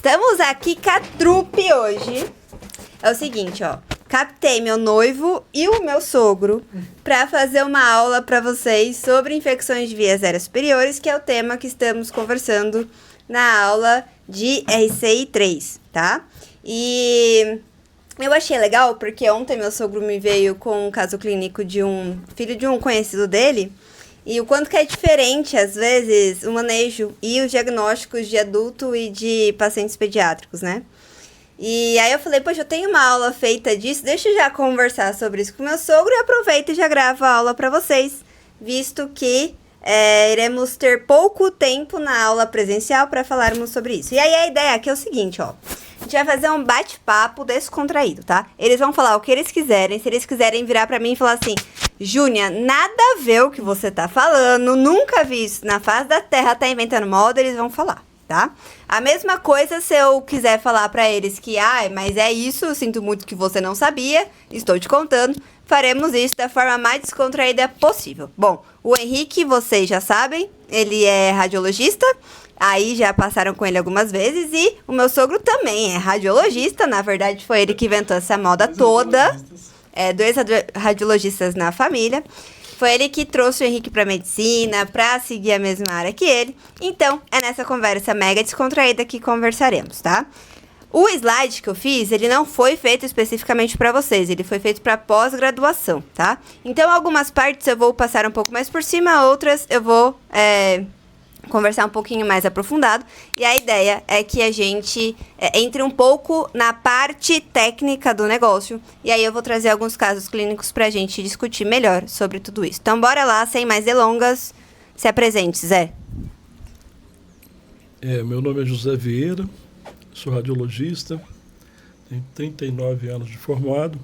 Estamos aqui com a trupe hoje. É o seguinte, ó. Captei meu noivo e o meu sogro para fazer uma aula para vocês sobre infecções de vias aéreas superiores, que é o tema que estamos conversando na aula de RCI 3, tá? E eu achei legal porque ontem meu sogro me veio com um caso clínico de um filho de um conhecido dele. E o quanto que é diferente, às vezes, o manejo e os diagnósticos de adulto e de pacientes pediátricos, né? E aí eu falei, poxa, eu tenho uma aula feita disso, deixa eu já conversar sobre isso com meu sogro e aproveito e já gravo a aula para vocês, visto que iremos ter pouco tempo na aula presencial para falarmos sobre isso. E aí a ideia aqui é o seguinte, ó. A gente vai fazer um bate-papo descontraído, tá? Eles vão falar o que eles quiserem. Se eles quiserem virar pra mim e falar assim, Júnia, nada a ver o que você tá falando, nunca vi isso na face da Terra, tá inventando moda, eles vão falar, tá? A mesma coisa se eu quiser falar pra eles que, mas é isso, eu sinto muito que você não sabia, estou te contando, faremos isso da forma mais descontraída possível. Bom, o Henrique, vocês já sabem, ele é radiologista. Aí já passaram com ele algumas vezes e o meu sogro também é radiologista. Na verdade, foi ele que inventou essa moda toda. Dois radiologistas na família. Foi ele que trouxe o Henrique para medicina, para seguir a mesma área que ele. Então, é nessa conversa mega descontraída que conversaremos, tá? O slide que eu fiz, ele não foi feito especificamente para vocês. Ele foi feito para pós-graduação, tá? Então, algumas partes eu vou passar um pouco mais por cima, outras eu vou conversar um pouquinho mais aprofundado, e a ideia é que a gente entre um pouco na parte técnica do negócio, e aí eu vou trazer alguns casos clínicos pra gente discutir melhor sobre tudo isso. Então bora lá, sem mais delongas, se apresente, Zé. Meu nome é José Vieira, sou radiologista, tenho 39 anos de formado,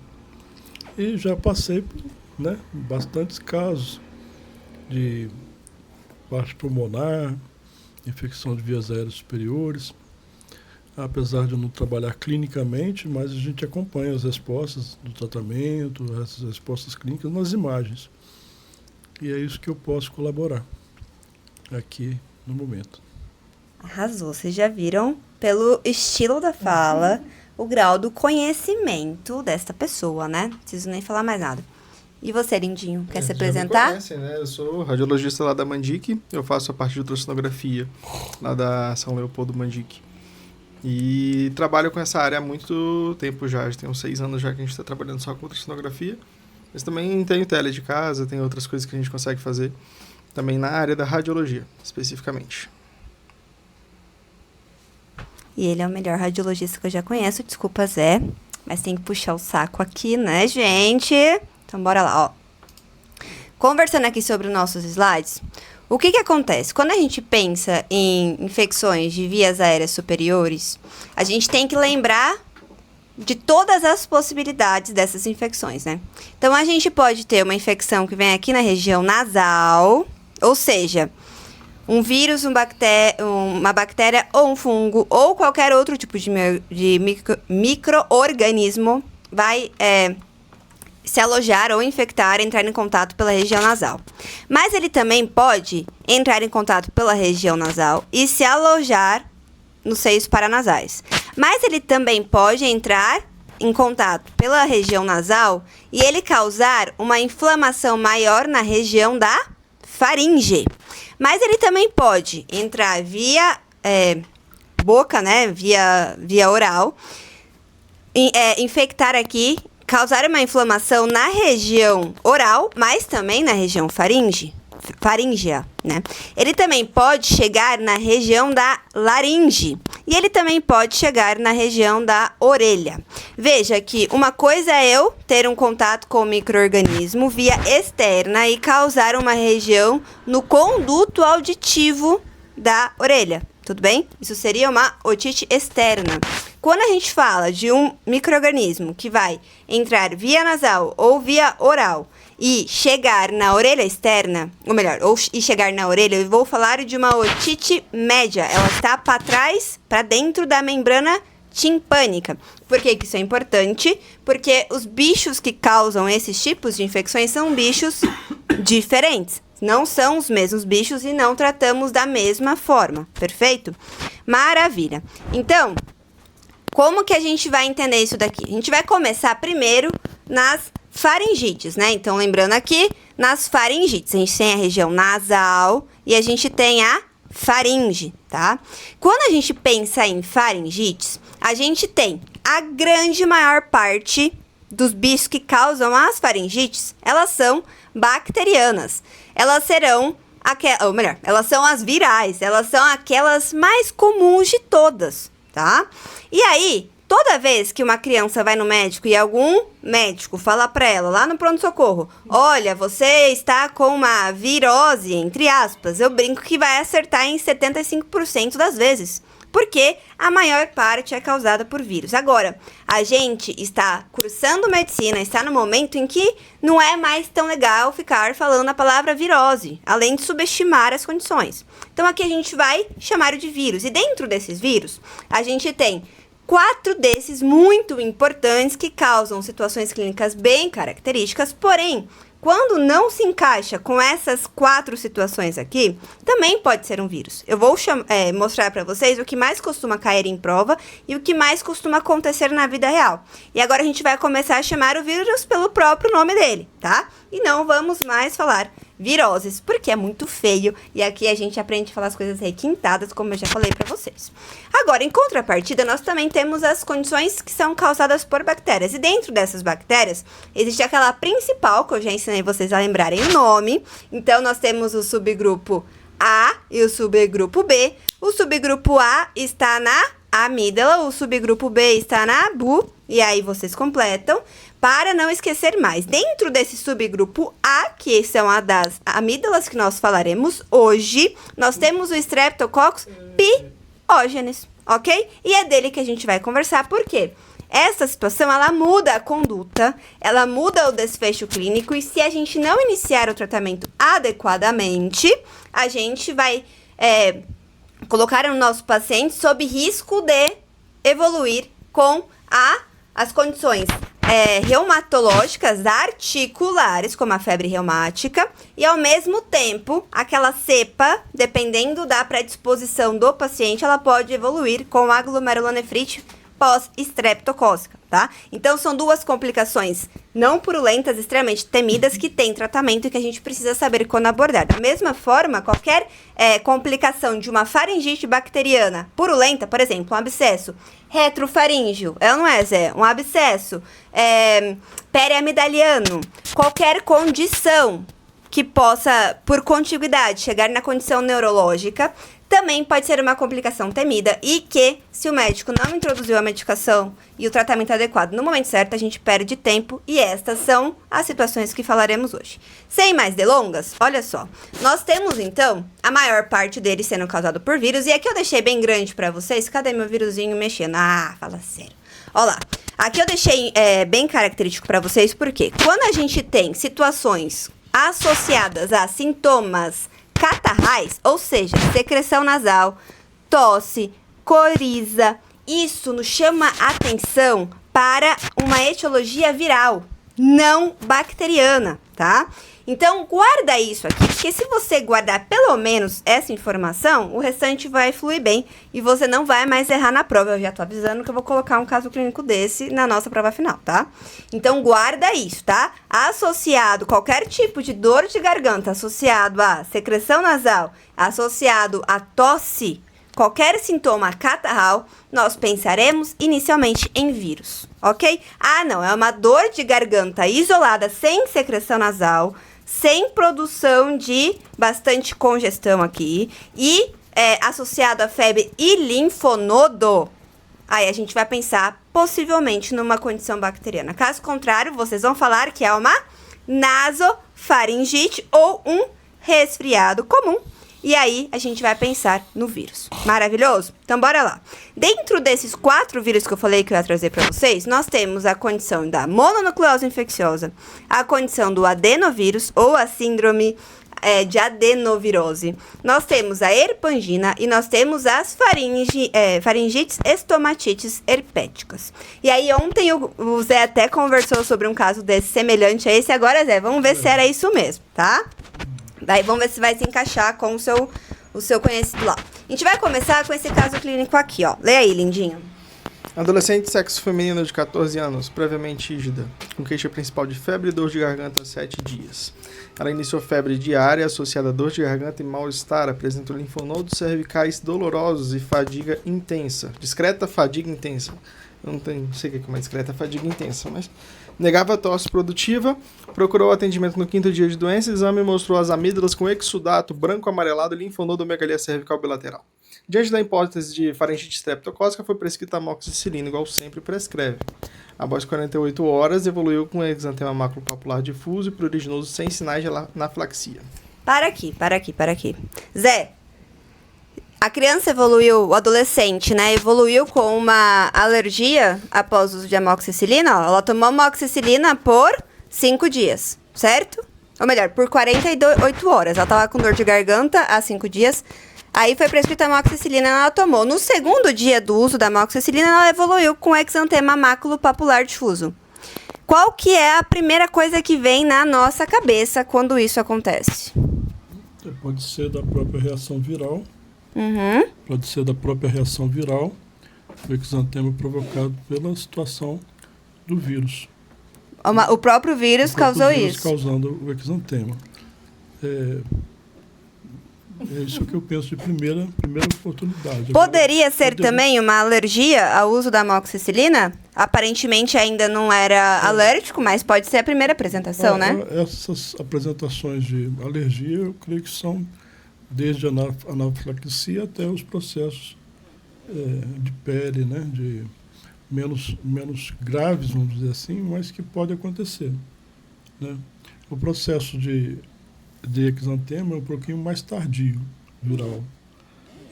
e já passei por bastantes casos de parte pulmonar, infecção de vias aéreas superiores. Apesar de eu não trabalhar clinicamente, mas a gente acompanha as respostas do tratamento, essas respostas clínicas nas imagens. E é isso que eu posso colaborar aqui no momento. Arrasou, vocês já viram pelo estilo da fala, o grau do conhecimento desta pessoa, né? Não preciso nem falar mais nada. E você, lindinho, quer se apresentar? Me conhecem, né? Eu sou radiologista lá da Mandic, eu faço a parte de ultrassonografia lá da São Leopoldo Mandic. E trabalho com essa área há muito tempo já tem uns 6 anos já que a gente está trabalhando só com ultrassonografia. Mas também tenho tele de casa, tem outras coisas que a gente consegue fazer também na área da radiologia, especificamente. E ele é o melhor radiologista que eu já conheço, desculpa, Zé, mas tem que puxar o saco aqui, né, gente? Então, bora lá, ó. Conversando aqui sobre os nossos slides, o que acontece? Quando a gente pensa em infecções de vias aéreas superiores, a gente tem que lembrar de todas as possibilidades dessas infecções, né? Então, a gente pode ter uma infecção que vem aqui na região nasal, ou seja, um vírus, uma bactéria ou um fungo ou qualquer outro tipo de micro-organismo vai se alojar ou infectar, entrar em contato pela região nasal. Mas ele também pode entrar em contato pela região nasal e se alojar nos seios paranasais. Mas ele também pode entrar em contato pela região nasal e ele causar uma inflamação maior na região da faringe. Mas ele também pode entrar via boca, né, via oral, infectar aqui, causar uma inflamação na região oral, mas também na região faríngea, né? Ele também pode chegar na região da laringe e ele também pode chegar na região da orelha. Veja que uma coisa é eu ter um contato com o micro-organismo via externa e causar uma região no conduto auditivo da orelha. Tudo bem? Isso seria uma otite externa. Quando a gente fala de um micro-organismo que vai entrar via nasal ou via oral e chegar na orelha externa, ou melhor, e chegar na orelha, eu vou falar de uma otite média. Ela está para trás, para dentro da membrana timpânica. Por que isso é importante? Porque os bichos que causam esses tipos de infecções são bichos diferentes. Não são os mesmos bichos e não tratamos da mesma forma, perfeito? Maravilha. Então, como que a gente vai entender isso daqui? A gente vai começar primeiro nas faringites, né? Então, lembrando aqui, nas faringites, a gente tem a região nasal e a gente tem a faringe, tá? Quando a gente pensa em faringites, a gente tem a grande maior parte dos bichos que causam as faringites, elas são bacterianas. Elas serão ou melhor, elas são as virais, elas são aquelas mais comuns de todas, tá? E aí, toda vez que uma criança vai no médico e algum médico fala pra ela lá no pronto-socorro, olha, você está com uma virose, entre aspas, eu brinco que vai acertar em 75% das vezes. Porque a maior parte é causada por vírus. Agora, a gente está cursando medicina, está no momento em que não é mais tão legal ficar falando a palavra virose, além de subestimar as condições. Então, aqui a gente vai chamar de vírus. E dentro desses vírus, a gente tem 4 desses muito importantes que causam situações clínicas bem características, porém, quando não se encaixa com essas 4 situações aqui, também pode ser um vírus. Eu vou mostrar para vocês o que mais costuma cair em prova e o que mais costuma acontecer na vida real. E agora a gente vai começar a chamar o vírus pelo próprio nome dele, tá? E não vamos mais falar viroses, porque é muito feio. E aqui a gente aprende a falar as coisas requintadas, como eu já falei para vocês. Agora, em contrapartida, nós também temos as condições que são causadas por bactérias. E dentro dessas bactérias, existe aquela principal, que eu já ensinei vocês a lembrarem o nome. Então, nós temos o subgrupo A e o subgrupo B. O subgrupo A está na amígdala, o subgrupo B está na bu, e aí vocês completam. Para não esquecer mais, dentro desse subgrupo A, que são a das amígdalas que nós falaremos hoje, nós temos o Streptococcus pyogenes, ok? E é dele que a gente vai conversar, por quê? Essa situação, ela muda a conduta, ela muda o desfecho clínico, e se a gente não iniciar o tratamento adequadamente, a gente vai colocar o nosso paciente sob risco de evoluir com as condições reumatológicas articulares, como a febre reumática, e ao mesmo tempo, aquela cepa, dependendo da predisposição do paciente, ela pode evoluir com a glomerulonefrite pós-estreptocócica, tá? Então, são 2 complicações não purulentas, extremamente temidas, que tem tratamento e que a gente precisa saber quando abordar. Da mesma forma, qualquer complicação de uma faringite bacteriana purulenta, por exemplo, um abscesso retrofaríngeo, não é, Zé? Um abscesso periamidaliano, qualquer condição que possa, por contiguidade, chegar na condição neurológica, também pode ser uma complicação temida e que, se o médico não introduziu a medicação e o tratamento adequado no momento certo, a gente perde tempo, e estas são as situações que falaremos hoje. Sem mais delongas, olha só, nós temos então a maior parte deles sendo causado por vírus, e aqui eu deixei bem grande para vocês. Cadê meu vírusinho mexendo? Ah, fala sério. Olha lá, aqui eu deixei bem característico para vocês, porque quando a gente tem situações associadas a sintomas catarrais, ou seja, secreção nasal, tosse, coriza, isso nos chama atenção para uma etiologia viral, não bacteriana, tá? Então, guarda isso aqui, porque se você guardar pelo menos essa informação, o restante vai fluir bem e você não vai mais errar na prova. Eu já tô avisando que eu vou colocar um caso clínico desse na nossa prova final, tá? Então, guarda isso, tá? Associado qualquer tipo de dor de garganta, associado a secreção nasal, associado a tosse, qualquer sintoma catarral, nós pensaremos inicialmente em vírus, ok? Ah, não, é uma dor de garganta isolada, sem secreção nasal, sem produção de bastante congestão aqui e associado a febre e linfonodo, aí a gente vai pensar possivelmente numa condição bacteriana. Caso contrário, vocês vão falar que é uma nasofaringite ou um resfriado comum. E aí, a gente vai pensar no vírus. Maravilhoso? Então, bora lá. Dentro desses 4 vírus que eu falei que eu ia trazer para vocês, nós temos a condição da mononucleose infecciosa, a condição do adenovírus ou a síndrome de adenovirose. Nós temos a herpangina e nós temos as faringites estomatites herpéticas. E aí, ontem o Zé até conversou sobre um caso desse semelhante a esse. Agora, Zé, vamos ver se era isso mesmo, tá? Daí vamos ver se vai se encaixar com o seu conhecido lá. A gente vai começar com esse caso clínico aqui, ó. Lê aí, lindinho. Adolescente, sexo feminino de 14 anos, previamente ígida, com queixa principal de febre e dor de garganta há 7 dias. Ela iniciou febre diária associada a dor de garganta e mal-estar, apresentou linfonodos cervicais dolorosos e fadiga intensa. Discreta fadiga intensa. Eu não sei o que é uma discreta fadiga intensa, mas... Negava tosse produtiva, procurou atendimento no 5º dia de doença, exame mostrou as amígdalas com exudato branco amarelado e linfonodomegalia cervical bilateral. Diante da hipótese de faringite estreptocócica, foi prescrita amoxicilina, igual sempre prescreve. Após 48 horas, evoluiu com exantema maculopapular difuso e pruriginoso sem sinais de anafilaxia. Para aqui. Zé, a criança evoluiu, o adolescente, né? Evoluiu com uma alergia após o uso de amoxicilina. Ó, ela tomou amoxicilina por 5 dias, certo? Ou melhor, por 48 horas. Ela tava com dor de garganta há 5 dias. Aí foi prescrita amoxicilina, ela tomou. No 2º dia do uso da amoxicilina, ela evoluiu com exantema maculopapular difuso. Qual que é a primeira coisa que vem na nossa cabeça quando isso acontece? Pode ser da própria reação viral. Uhum. Pode ser da própria reação viral, o exantema provocado pela situação do vírus. O próprio vírus causou isso. Causando o exantema. É isso que eu penso de primeira oportunidade. Poderia ser também uma alergia ao uso da amoxicilina? Aparentemente ainda não era alérgico, mas pode ser a primeira apresentação, né? Essas apresentações de alergia, eu creio que são desde a anafilaxia até os processos de pele, né? De menos graves, vamos dizer assim, mas que pode acontecer, né? O processo de exantema é um pouquinho mais tardio, viral.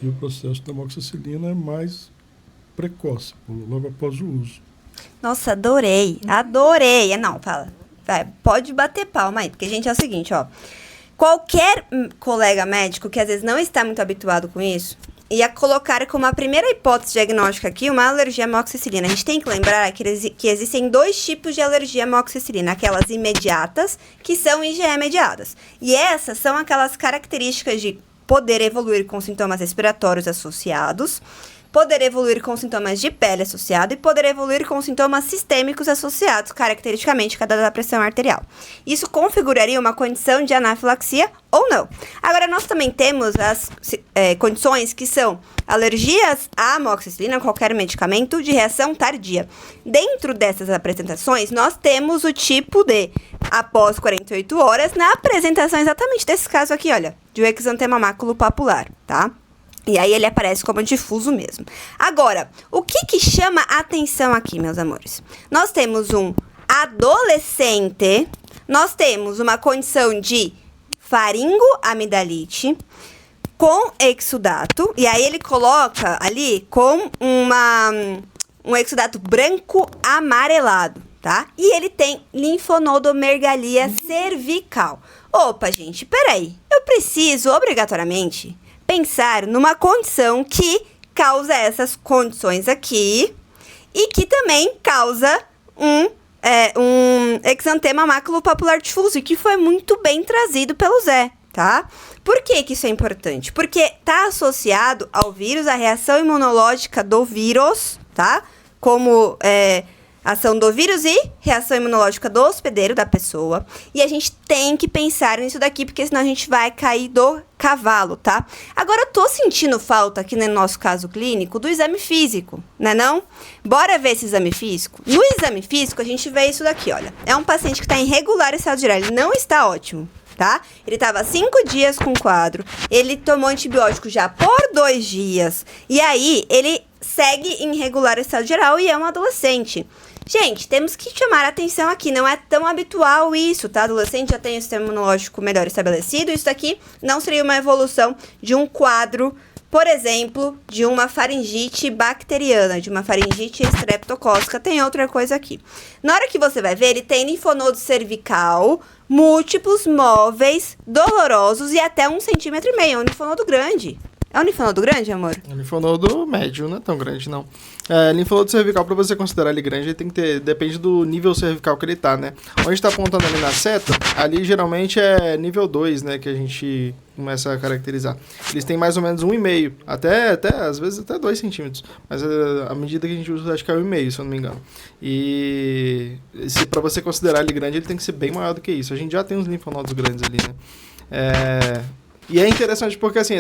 E o processo da amoxicilina é mais precoce, logo após o uso. Nossa, adorei. Não, fala. Vai, pode bater palma aí, porque, gente, é o seguinte, ó. Qualquer colega médico que às vezes não está muito habituado com isso, ia colocar como a primeira hipótese diagnóstica aqui uma alergia à amoxicilina. A gente tem que lembrar que existem 2 tipos de alergia à amoxicilina. Aquelas imediatas, que são IgE mediadas. E essas são aquelas características de poder evoluir com sintomas respiratórios associados, poder evoluir com sintomas de pele associado e poder evoluir com sintomas sistêmicos associados, caracteristicamente cada da pressão arterial. Isso configuraria uma condição de anafilaxia ou não. Agora, nós também temos as condições que são alergias à amoxicilina, qualquer medicamento, de reação tardia. Dentro dessas apresentações, nós temos o tipo D, após 48 horas, na apresentação exatamente desse caso aqui, olha, de exantema maculopapular, tá? E aí ele aparece como difuso mesmo. Agora, o que chama a atenção aqui, meus amores? Nós temos um adolescente, nós temos uma condição de faringoamidalite com exudato, e aí ele coloca ali com um exudato branco amarelado, tá? E ele tem linfonodomegalia cervical. Opa, gente, peraí. Eu preciso, obrigatoriamente, pensar numa condição que causa essas condições aqui e que também causa um exantema maculopapular difuso, que foi muito bem trazido pelo Zé, tá? Por que isso é importante? Porque está associado ao vírus, a reação imunológica do vírus, tá? Como ação do vírus e reação imunológica do hospedeiro da pessoa. E a gente tem que pensar nisso daqui, porque senão a gente vai cair do cavalo, tá? Agora, eu tô sentindo falta aqui no nosso caso clínico do exame físico, né não? Bora ver esse exame físico? No exame físico, a gente vê isso daqui, olha. É um paciente que tá irregular esse estado geral, ele não está ótimo, tá? Ele tava 5 dias com quadro, ele tomou antibiótico já por 2 dias, e aí ele segue em irregular estado geral e é um adolescente. Gente, temos que chamar a atenção aqui, não é tão habitual isso, tá? Adolescente já tem o sistema imunológico melhor estabelecido, isso daqui não seria uma evolução de um quadro, por exemplo, de uma faringite bacteriana, de uma faringite estreptocócica, tem outra coisa aqui. Na hora que você vai ver, ele tem linfonodo cervical, múltiplos, móveis, dolorosos e até 1,5 cm, é um linfonodo grande. É um linfonodo grande, amor? É um linfonodo médio, não é tão grande, não. Linfonodo cervical, para você considerar ele grande, ele tem que ter, depende do nível cervical que ele tá, né? Onde tá apontando ali na seta, ali geralmente é nível 2, né, que a gente começa a caracterizar. Eles têm mais ou menos 1,5, até às vezes até 2 centímetros. Mas a medida que a gente usa, acho que é 1,5, se eu não me engano. E para você considerar ele grande, ele tem que ser bem maior do que isso. A gente já tem uns linfonodos grandes ali, né? E é interessante porque, assim,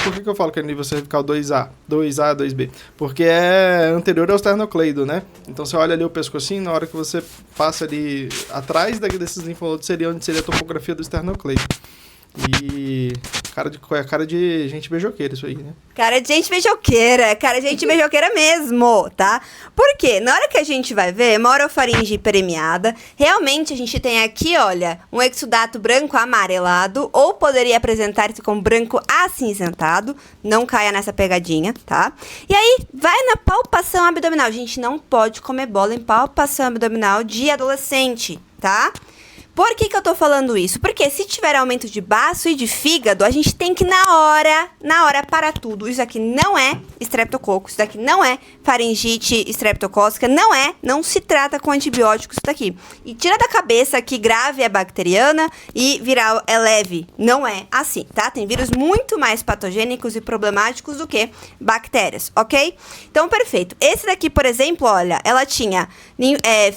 por que eu falo que é nível cervical 2A, 2B? Porque é anterior ao esternocleido, né? Então, você olha ali o pescocinho, na hora que você passa ali atrás desses linfonodos, seria onde seria a topografia do esternocleido. E cara de gente beijoqueira isso aí, né? Cara de gente beijoqueira mesmo, tá? Por quê? Na hora que a gente vai ver, uma orofaringe hiperemiada, realmente a gente tem aqui, olha, um exudato branco amarelado, ou poderia apresentar-se como branco acinzentado, não caia nessa pegadinha, tá? E aí, vai na palpação abdominal. A gente não pode comer bola em palpação abdominal de adolescente, tá? Por que eu tô falando isso? Porque se tiver aumento de baço e de fígado, a gente tem que, na hora, parar tudo. Isso aqui não é estreptococo, isso daqui não é faringite estreptocócica, não se trata com antibióticos isso daqui. E tira da cabeça que grave é bacteriana e viral é leve. Não é assim, tá? Tem vírus muito mais patogênicos e problemáticos do que bactérias, ok? Então, perfeito. Esse daqui, por exemplo, olha, ela tinha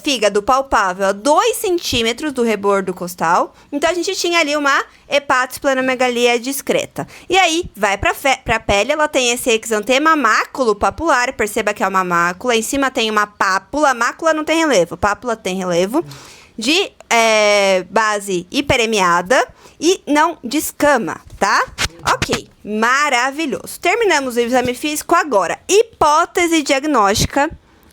fígado palpável a 2 centímetros do rebordo costal. Então, a gente tinha ali uma hepatosplenomegalia discreta. E aí, vai pra pele, ela tem esse exantema máculo papular. Perceba que é uma mácula. Em cima tem uma pápula. Mácula não tem relevo. Pápula tem relevo. De base hiperemiada e não descama, tá? Ok, maravilhoso. Terminamos o exame físico agora. Hipótese diagnóstica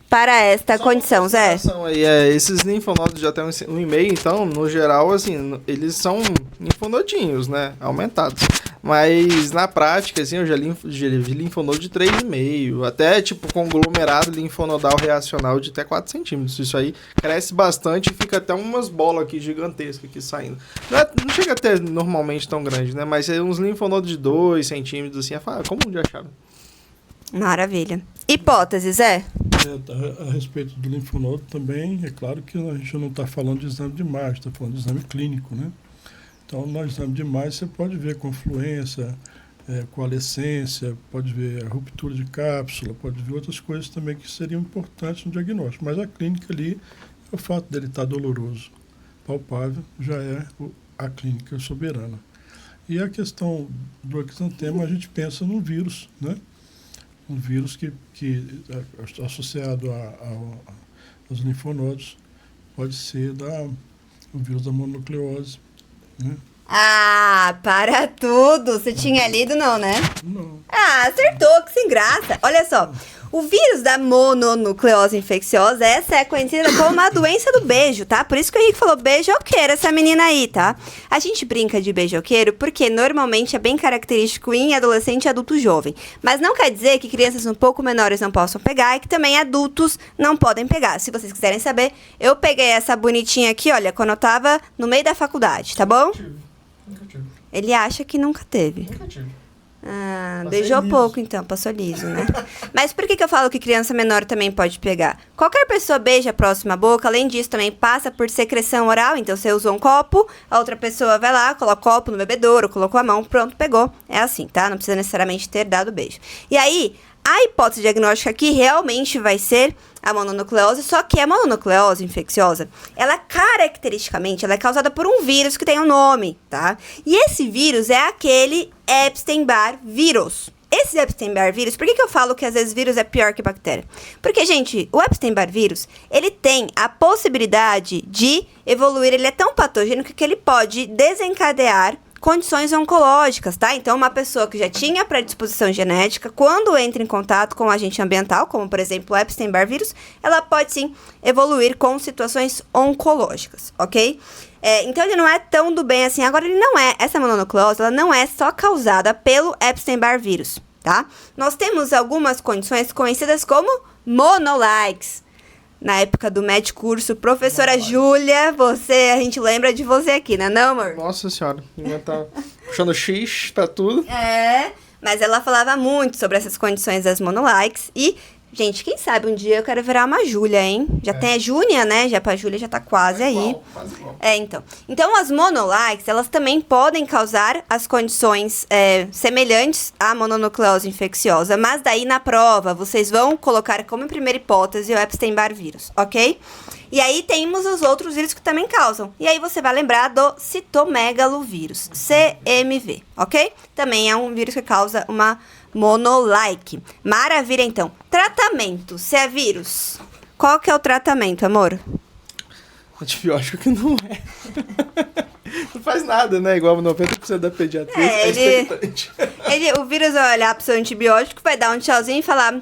para esta condição, Zé. Aí, esses linfonodos já tem 1,5, então, no geral, assim, eles são linfonodinhos, né? Aumentados. Mas, na prática, assim, eu já vi linfonodo de 3,5, até, tipo, conglomerado linfonodal reacional de até 4 centímetros. Isso aí cresce bastante e fica até umas bolas aqui gigantescas aqui saindo. Não chega a ter normalmente tão grande, né? Mas uns linfonodos de 2 centímetros, assim, é comum de achar. Maravilha. Hipóteses, Zé? A respeito do linfonodo também, é claro que a gente não está falando de exame de imagem, está falando de exame clínico, né? Então, no exame de imagem, você pode ver confluência, coalescência, pode ver a ruptura de cápsula, pode ver outras coisas também que seriam importantes no diagnóstico. Mas a clínica ali, o fato dele estar doloroso, palpável, já é a clínica soberana. E a questão do exantema, a gente pensa num vírus, né? Um vírus que associado aos linfonodos pode ser o vírus da mononucleose, né? Ah, para tudo! Você tinha lido, não, né? Não. Ah, acertou, que sem graça. Olha só, o vírus da mononucleose infecciosa, essa é conhecida como a doença do beijo, tá? Por isso que o Henrique falou beijoqueiro, essa menina aí, tá? A gente brinca de beijoqueiro porque normalmente é bem característico em adolescente e adulto jovem. Mas não quer dizer que crianças um pouco menores não possam pegar e que também adultos não podem pegar. Se vocês quiserem saber, eu peguei essa bonitinha aqui, olha, quando eu tava no meio da faculdade, tá bom? Nunca tive. Ele acha que nunca teve. Nunca tive. Ah, beijou liso. Pouco então, passou liso, né? Mas por que eu falo que criança menor também pode pegar? Qualquer pessoa beija a próxima boca, além disso também passa por secreção oral, então você usou um copo, a outra pessoa vai lá, coloca o copo no bebedouro, colocou a mão, pronto, pegou. É assim, tá? Não precisa necessariamente ter dado beijo. E aí, a hipótese diagnóstica aqui realmente vai ser a mononucleose, só que a mononucleose infecciosa, ela caracteristicamente, ela é causada por um vírus que tem um nome, tá? E esse vírus é aquele Epstein-Barr vírus. Esse Epstein-Barr vírus, por que eu falo que às vezes vírus é pior que bactéria? Porque, gente, o Epstein-Barr vírus, ele tem a possibilidade de evoluir, ele é tão patogênico que ele pode desencadear condições oncológicas, tá? Então, uma pessoa que já tinha predisposição genética, quando entra em contato com um agente ambiental, como, por exemplo, o Epstein-Barr vírus, ela pode, sim, evoluir com situações oncológicas, ok? Então, ele não é tão do bem assim. Agora, essa mononucleose, ela não é só causada pelo Epstein-Barr vírus, tá? Nós temos algumas condições conhecidas como monolikes. Na época do MED curso, professora Júlia, a gente lembra de você aqui, né, não, amor? Nossa senhora, minha tá puxando X pra tudo. Mas ela falava muito sobre essas condições das monolikes e Gente, quem sabe um dia eu quero virar uma Júlia, hein? Já tem a Júnia, né? Já pra Júlia já tá quase aí. Quase igual. Então. Então, as monolikes, elas também podem causar as condições semelhantes à mononucleose infecciosa, mas daí na prova vocês vão colocar como primeira hipótese o Epstein-Barr vírus, ok? E aí temos os outros vírus que também causam. E aí você vai lembrar do citomegalovírus, CMV, ok? Também é um vírus que causa uma monolike. Maravilha, então. Tratamento, se é vírus, qual que é o tratamento, amor? Antibiótico que não é. Não faz nada, né? Igual 90% da pediatria é expectante. O vírus vai olhar pro seu antibiótico, vai dar um tchauzinho e falar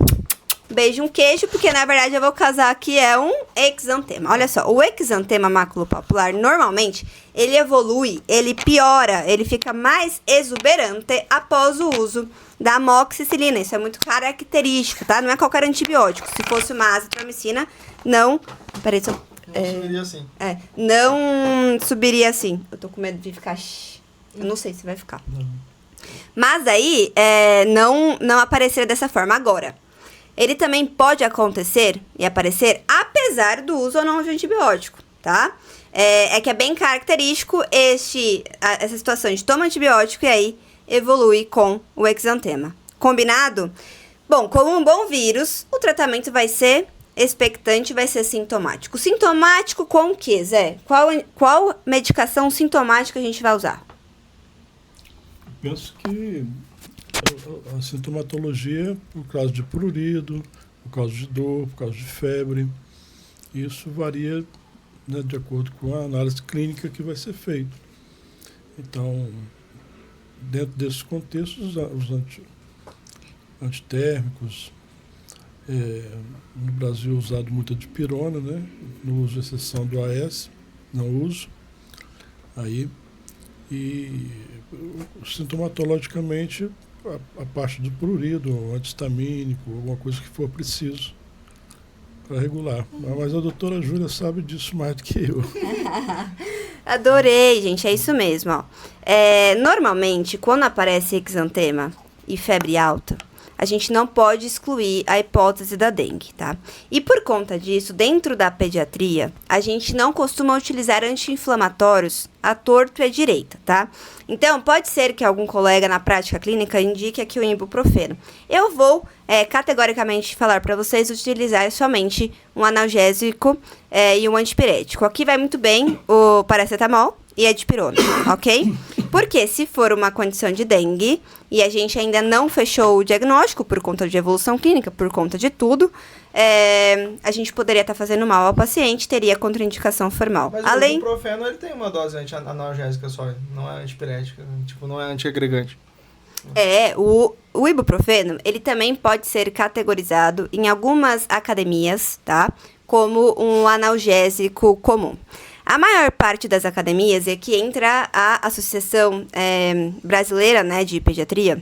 beijo, um queijo, porque na verdade eu vou casar aqui é um exantema. Olha só, o exantema maculopapular, normalmente, ele evolui, ele piora, ele fica mais exuberante após o uso da amoxicilina. Isso é muito característico, tá? Não é qualquer antibiótico. Se fosse uma azitromicina, não... Peraí, só... Subiria assim. Não subiria assim. Eu tô com medo de ficar... Eu não sei se vai ficar. Não. Mas aí, não apareceria dessa forma. Agora, ele também pode acontecer e aparecer apesar do uso ou não de antibiótico, tá? Que é bem característico essa situação de toma antibiótico e aí evolui com o exantema. Combinado? Bom, como um bom vírus, o tratamento vai ser expectante, vai ser sintomático. Sintomático com o quê, Zé? Qual medicação sintomática a gente vai usar? Penso que a sintomatologia, por causa de prurido, por causa de dor, por causa de febre, isso varia, né, de acordo com a análise clínica que vai ser feita. Então, dentro desses contextos, os antitérmicos, no Brasil é usado muito a dipirona, né? No uso exceção do AS, não uso. Aí, e sintomatologicamente, a parte do prurido, um antihistamínico, alguma coisa que for preciso para regular. Mas a doutora Júlia sabe disso mais do que eu. Adorei, gente, é isso mesmo, ó. Normalmente, quando aparece exantema e febre alta, a gente não pode excluir a hipótese da dengue, tá? E por conta disso, dentro da pediatria, a gente não costuma utilizar anti-inflamatórios à torto e à direita, tá? Então, pode ser que algum colega na prática clínica indique aqui o ibuprofeno. Eu vou, categoricamente, falar para vocês utilizar somente um analgésico e um antipirético. Aqui vai muito bem o paracetamol e a dipirona, ok? Porque se for uma condição de dengue e a gente ainda não fechou o diagnóstico por conta de evolução clínica, por conta de tudo, a gente poderia estar fazendo mal ao paciente, teria contraindicação formal. Mas o ibuprofeno, ele tem uma dose analgésica só, não é antipirética, tipo, não é antiagregante. O ibuprofeno, ele também pode ser categorizado em algumas academias, tá? Como um analgésico comum. A maior parte das academias, e aqui entra a Associação Brasileira, né, de Pediatria,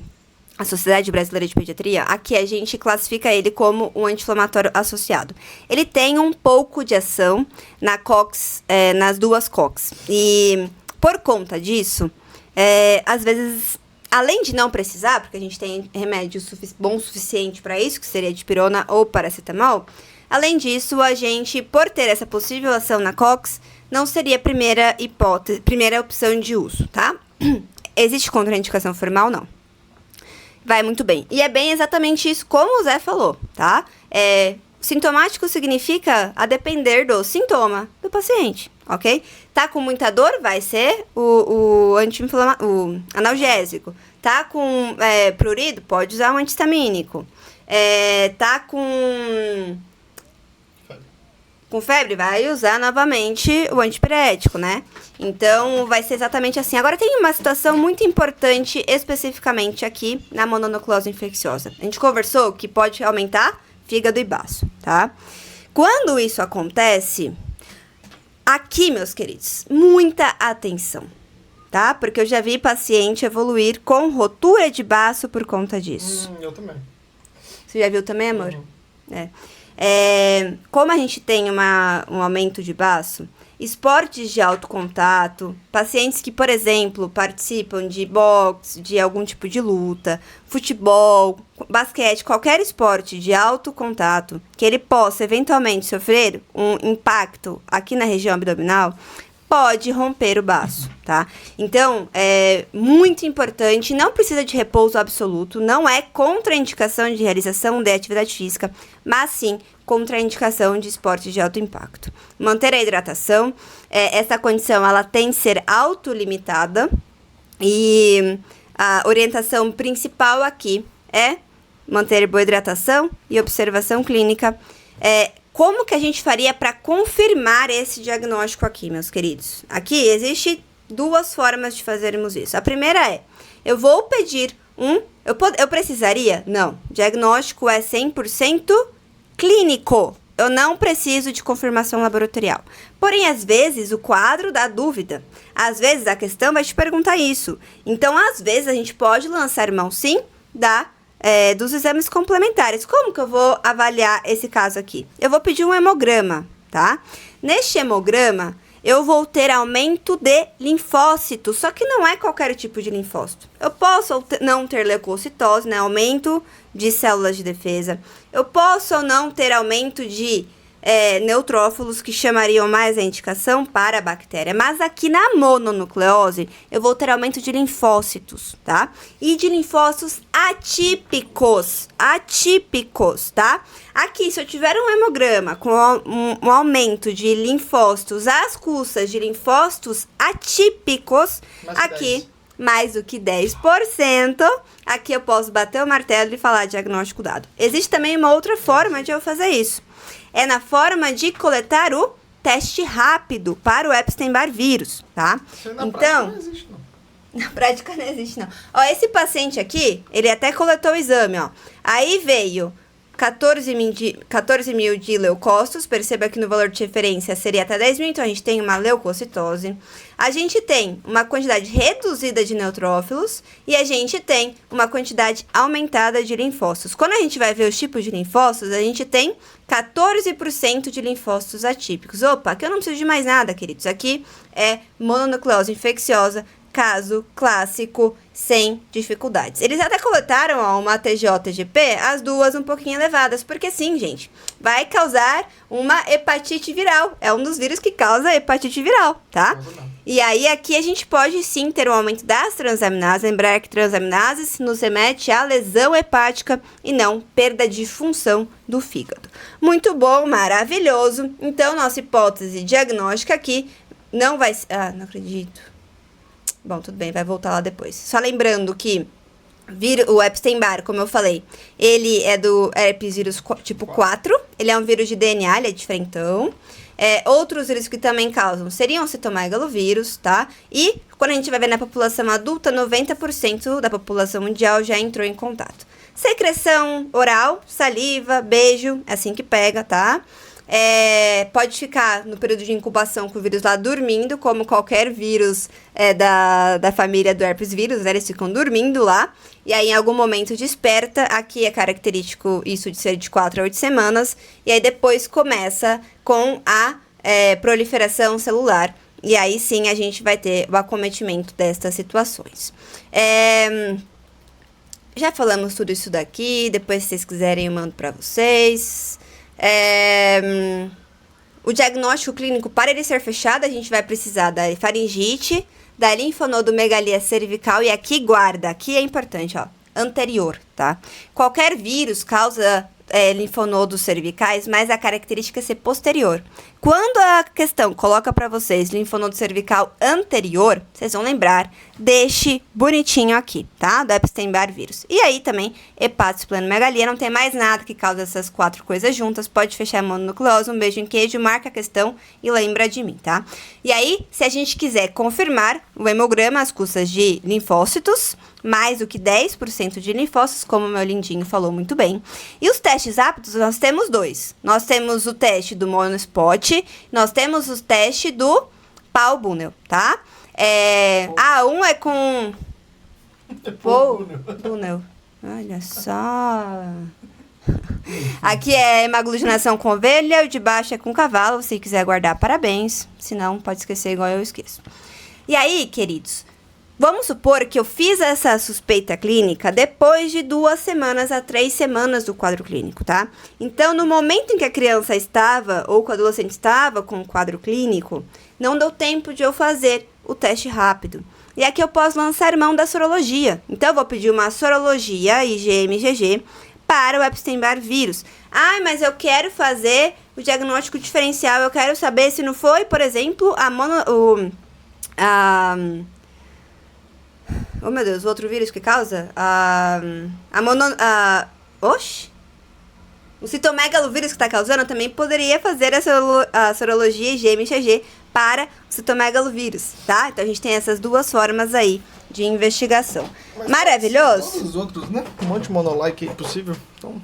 a Sociedade Brasileira de Pediatria, aqui a gente classifica ele como um anti-inflamatório associado. Ele tem um pouco de ação na COX, nas duas COX. E por conta disso, às vezes, além de não precisar, porque a gente tem remédio bom o suficiente para isso, que seria dipirona ou paracetamol, além disso, a gente, por ter essa possível ação na COX, não seria a primeira opção de uso, tá? Existe contraindicação formal? Não. Vai muito bem. E é bem exatamente isso como o Zé falou, tá? Sintomático significa a depender do sintoma do paciente, ok? Tá com muita dor? Vai ser o analgésico. Tá com prurido? Pode usar um antihistamínico. Tá com febre, vai usar novamente o antipirético, né? Então, vai ser exatamente assim. Agora, tem uma situação muito importante, especificamente aqui, na mononucleose infecciosa. A gente conversou que pode aumentar fígado e baço, tá? Quando isso acontece, aqui, meus queridos, muita atenção, tá? Porque eu já vi paciente evoluir com rotura de baço por conta disso. Eu também. Você já viu também, amor? Como a gente tem um aumento de baço, esportes de alto contato, pacientes que, por exemplo, participam de boxe, de algum tipo de luta, futebol, basquete, qualquer esporte de alto contato, que ele possa eventualmente sofrer um impacto aqui na região abdominal, pode romper o baço, tá? Então, é muito importante, não precisa de repouso absoluto, não é contraindicação de realização de atividade física, mas sim contraindicação de esportes de alto impacto. Manter a hidratação, essa condição ela tem que ser autolimitada e a orientação principal aqui é manter boa hidratação e observação clínica. Como que a gente faria para confirmar esse diagnóstico aqui, meus queridos? Aqui existe 2 formas de fazermos isso. A primeira é, eu vou pedir eu precisaria? Não. Diagnóstico é 100% clínico. Eu não preciso de confirmação laboratorial. Porém, às vezes, o quadro dá dúvida. Às vezes, a questão vai te perguntar isso. Então, às vezes, a gente pode lançar mão, sim, dos exames complementares. Como que eu vou avaliar esse caso aqui? Eu vou pedir um hemograma, tá? Neste hemograma, eu vou ter aumento de linfócitos, só que não é qualquer tipo de linfócito. Eu posso não ter leucocitose, né? Aumento de células de defesa. Eu posso ou não ter aumento de neutrófilos, que chamariam mais a indicação para a bactéria. Mas aqui na mononucleose, eu vou ter aumento de linfócitos, tá? E de linfócitos atípicos, tá? Aqui, se eu tiver um hemograma com um aumento de linfócitos às custas de linfócitos atípicos, aqui, mais do que 10%, aqui eu posso bater o martelo e falar diagnóstico dado. Existe também uma outra forma de eu fazer isso. É na forma de coletar o teste rápido para o Epstein-Barr vírus, tá? Isso na prática não existe, não. Na prática não existe, não. Ó, esse paciente aqui, ele até coletou o exame, ó. Aí veio 14 mil de leucócitos, perceba que no valor de referência seria até 10 mil, então a gente tem uma leucocitose. A gente tem uma quantidade reduzida de neutrófilos e a gente tem uma quantidade aumentada de linfócitos. Quando a gente vai ver os tipos de linfócitos, a gente tem 14% de linfócitos atípicos. Opa, aqui eu não preciso de mais nada, queridos. Aqui é mononucleose infecciosa, caso clássico, sem dificuldades. Eles até coletaram uma TJ-TGP, as duas um pouquinho elevadas, porque sim, gente, vai causar uma hepatite viral. É um dos vírus que causa hepatite viral, tá? E aí, aqui a gente pode sim ter um aumento das transaminases. Lembrar que transaminases nos remete à lesão hepática e não perda de função do fígado. Muito bom, maravilhoso. Então, nossa hipótese diagnóstica aqui não vai ser... Ah, não acredito. Bom, tudo bem, vai voltar lá depois. Só lembrando que o Epstein-Barr, como eu falei, ele é do herpes vírus tipo 4. Ele é um vírus de DNA, ele é diferentão. Outros vírus que também causam seriam citomegalovírus, tá? E quando a gente vai ver na população adulta, 90% da população mundial já entrou em contato. Secreção oral, saliva, beijo, é assim que pega, tá? Pode ficar no período de incubação com o vírus lá dormindo, como qualquer vírus da família do herpes vírus, né? Eles ficam dormindo lá, e aí em algum momento desperta. Aqui é característico isso de ser de 4 a 8 semanas, e aí depois começa com a proliferação celular, e aí sim a gente vai ter o acometimento destas situações. Já falamos tudo isso daqui, depois se vocês quiserem eu mando para vocês. O diagnóstico clínico, para ele ser fechado, a gente vai precisar da faringite, da linfonodomegalia cervical e aqui guarda, aqui é importante, ó, anterior, tá? Qualquer vírus causa linfonodos cervicais, mas a característica é ser posterior. Quando a questão coloca para vocês linfonodo cervical anterior, vocês vão lembrar deste bonitinho aqui, tá? Do Epstein-Barr vírus. E aí também, hepatosplenomegalia, não tem mais nada que causa essas 4 coisas juntas, pode fechar a mononucleose, um beijo em queijo, marca a questão e lembra de mim, tá? E aí, se a gente quiser confirmar o hemograma, as custas de linfócitos, mais do que 10% de linfócitos, como o meu lindinho falou muito bem. E os testes rápidos, nós temos 2. Nós temos o teste do monospot, nós temos o teste do Paul-Bunel, tá? Um é com... Paul-Bunel. Olha só... Aqui é hemaglutinação com ovelha, o de baixo é com cavalo. Se quiser guardar, parabéns. Se não, pode esquecer igual eu esqueço. E aí, queridos, vamos supor que eu fiz essa suspeita clínica depois de 2 semanas a 3 semanas do quadro clínico, tá? Então, no momento em que a criança estava, ou que o adolescente estava com o quadro clínico, não deu tempo de eu fazer o teste rápido. E aqui eu posso lançar mão da sorologia. Então, eu vou pedir uma sorologia IgM-IgG para o Epstein-Barr vírus. Ah, mas eu quero fazer o diagnóstico diferencial. Eu quero saber se não foi, por exemplo, oh, meu Deus, o outro vírus que causa? O citomegalovírus que está causando, também poderia fazer a sorologia IgM-IgG para o citomegalovírus, tá? Então, a gente tem essas 2 formas aí de investigação. Mas maravilhoso? Todos os outros, né? Um monte de monolike aí possível. Então,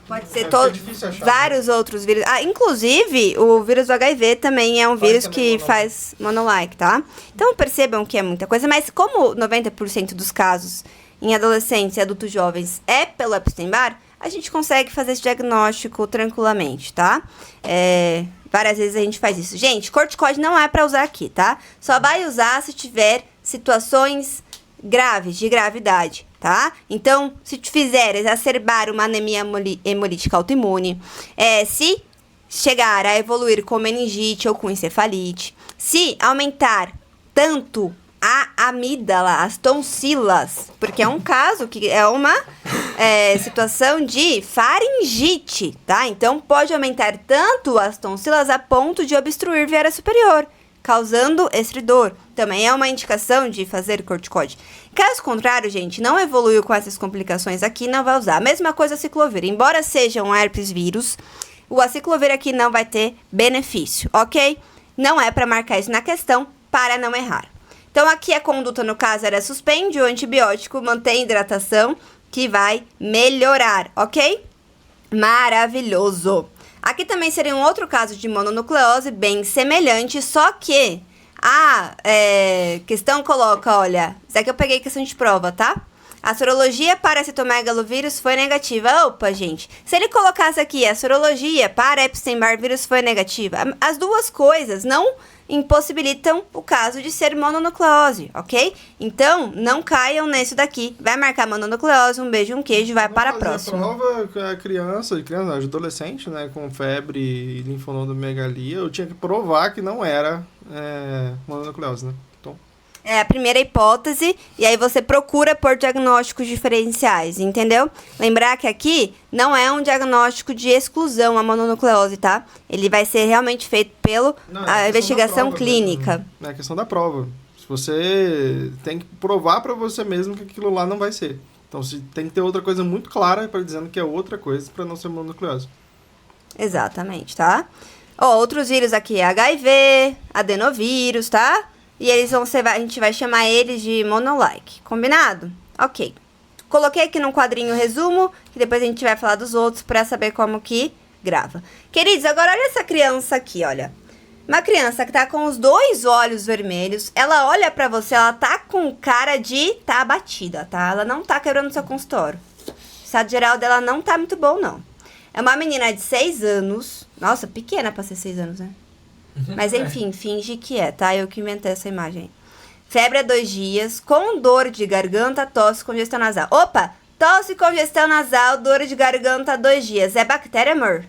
Pode ser difícil achar, vários outros vírus. Ah, inclusive, o vírus do HIV também é um vírus que faz monolike, tá? Então, percebam que é muita coisa. Mas como 90% dos casos em adolescentes e adultos jovens é pelo Epstein-Barr, a gente consegue fazer esse diagnóstico tranquilamente, tá? Várias vezes a gente faz isso. Gente, corticóide não é para usar aqui, tá? Só vai usar se tiver situações graves, de gravidade, tá? Então, se te fizer exacerbar uma anemia hemolítica autoimune, se chegar a evoluir com meningite ou com encefalite, se aumentar tanto a amígdala, as tonsilas, porque é um caso que é uma situação de faringite, tá? Então, pode aumentar tanto as tonsilas a ponto de obstruir via aérea superior, causando estridor. Também é uma indicação de fazer corticóide. Caso contrário, gente, não evoluiu com essas complicações aqui, não vai usar. A mesma coisa a ciclovir. Embora seja um herpes vírus, o aciclovir aqui não vai ter benefício, ok? Não é para marcar isso na questão, para não errar. Então, aqui a conduta, no caso, era suspende o antibiótico, mantém hidratação, que vai melhorar, ok? Maravilhoso! Aqui também seria um outro caso de mononucleose, bem semelhante, só que a questão coloca, olha, isso aqui eu peguei questão de prova, tá? A sorologia para citomegalovírus foi negativa. Opa, gente, se ele colocasse aqui a sorologia para Epstein-Barr vírus foi negativa, as duas coisas não impossibilitam o caso de ser mononucleose, ok? Então, não caiam nisso daqui. Vai marcar mononucleose, um beijo, um queijo, vai para a próxima. A prova, a criança, adolescente, né, com febre e linfonodomegalia, eu tinha que provar que não era mononucleose, né? Então... É a primeira hipótese, e aí você procura por diagnósticos diferenciais, entendeu? Lembrar que aqui não é um diagnóstico de exclusão a mononucleose, tá? Ele vai ser realmente feito pela investigação clínica. É a questão da prova. Se você tem que provar para você mesmo que aquilo lá não vai ser. Então, tem que ter outra coisa muito clara para dizendo que é outra coisa para não ser mononucleose. Exatamente, tá? Outros vírus aqui é HIV, adenovírus, tá? E eles a gente vai chamar eles de monolike. Combinado? Ok. Coloquei aqui num quadrinho o resumo, que depois a gente vai falar dos outros para saber como que grava. Queridos, agora olha essa criança aqui, olha. Uma criança que tá com os 2 olhos vermelhos, ela olha pra você, ela tá com cara de tá abatida, tá? Ela não tá quebrando seu consultório. O estado geral dela não tá muito bom, não. É uma menina de 6 anos. Nossa, pequena pra ser 6 anos, né? Mas enfim, finge que é, tá? Eu que inventei essa imagem. Febre há 2 dias, com dor de garganta, tosse, congestão nasal. Opa! Tosse, congestão nasal, dor de garganta há 2 dias. É bactéria, amor?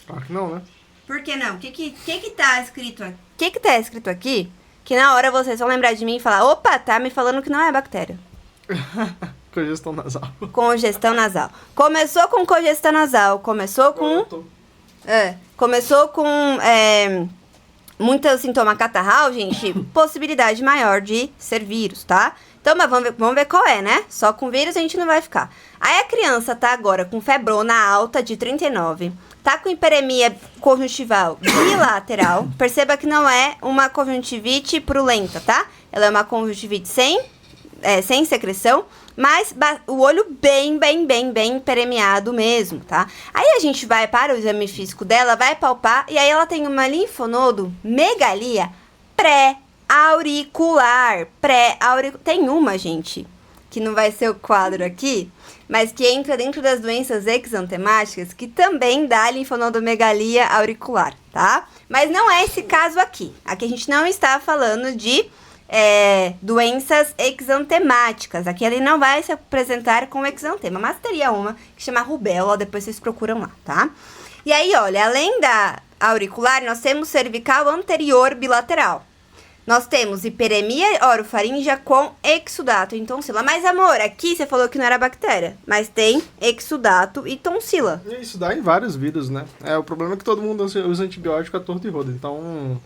Claro que não, né? Por que não? O que tá escrito aqui? O que tá escrito aqui? Que na hora vocês vão lembrar de mim e falar, opa, tá me falando que não é bactéria. Congestão nasal. Congestão nasal. Começou com congestão nasal. Começou com... Começou com muito sintoma catarral, gente. Possibilidade maior de ser vírus, tá? Então, mas vamos ver qual é, né? Só com vírus a gente não vai ficar. Aí a criança tá agora com febrona alta de 39. Tá com hiperemia conjuntival bilateral. Perceba que não é uma conjuntivite purulenta, tá? Ela é uma conjuntivite sem secreção, mas o olho bem hiperemiado mesmo, tá? Aí a gente vai para o exame físico dela, vai palpar, e aí ela tem uma linfonodomegalia pré-auricular. Tem uma, gente, que não vai ser o quadro aqui, mas que entra dentro das doenças exantemáticas, que também dá linfonodomegalia auricular, tá? Mas não é esse caso aqui. Aqui a gente não está falando de doenças exantemáticas. Aqui ele não vai se apresentar com exantema, mas teria uma que chama rubéola, depois vocês procuram lá, tá? E aí, olha, além da auricular, nós temos cervical anterior bilateral. Nós temos hiperemia orofaríngea com exudato e tonsila. Mas, amor, aqui você falou que não era bactéria, mas tem exudato e tonsila. E isso dá em vários vírus, né? O problema é que todo mundo usa antibiótico a torto e rodo, então...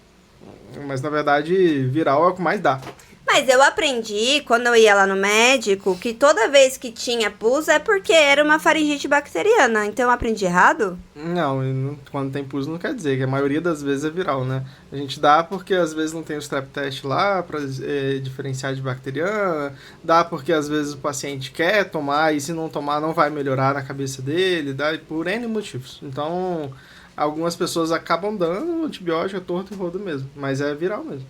Mas, na verdade, viral é o que mais dá. Mas eu aprendi, quando eu ia lá no médico, que toda vez que tinha pus é porque era uma faringite bacteriana. Então eu aprendi errado? Não, quando tem pus não quer dizer, que a maioria das vezes é viral, né? A gente dá porque às vezes não tem o strep test lá para diferenciar de bacteriana, dá porque às vezes o paciente quer tomar e se não tomar não vai melhorar na cabeça dele, dá por N motivos. Então, algumas pessoas acabam dando antibiótico a torto e rodo mesmo, mas é viral mesmo.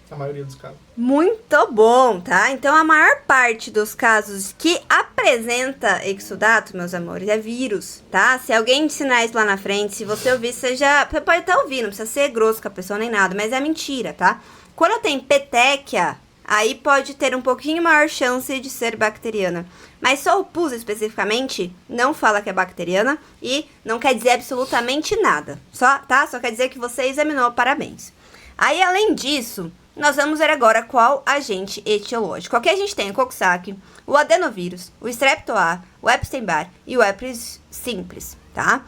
A maioria dos casos. Muito bom, tá? Então, a maior parte dos casos que apresenta exudato, meus amores, é vírus, tá? Se alguém ensinar isso lá na frente, se você ouvir, você pode até ouvir, não precisa ser grosso com a pessoa nem nada, mas é mentira, tá? Quando tem petequia, aí pode ter um pouquinho maior chance de ser bacteriana. Mas só o pus, especificamente, não fala que é bacteriana e não quer dizer absolutamente nada, só, tá? Só quer dizer que você examinou, parabéns. Aí, além disso... Nós vamos ver agora qual agente etiológico. Aqui a gente tem o Coxsackie, o adenovírus, o Streptoa, o Epstein-Barr e o Herpes simples, tá?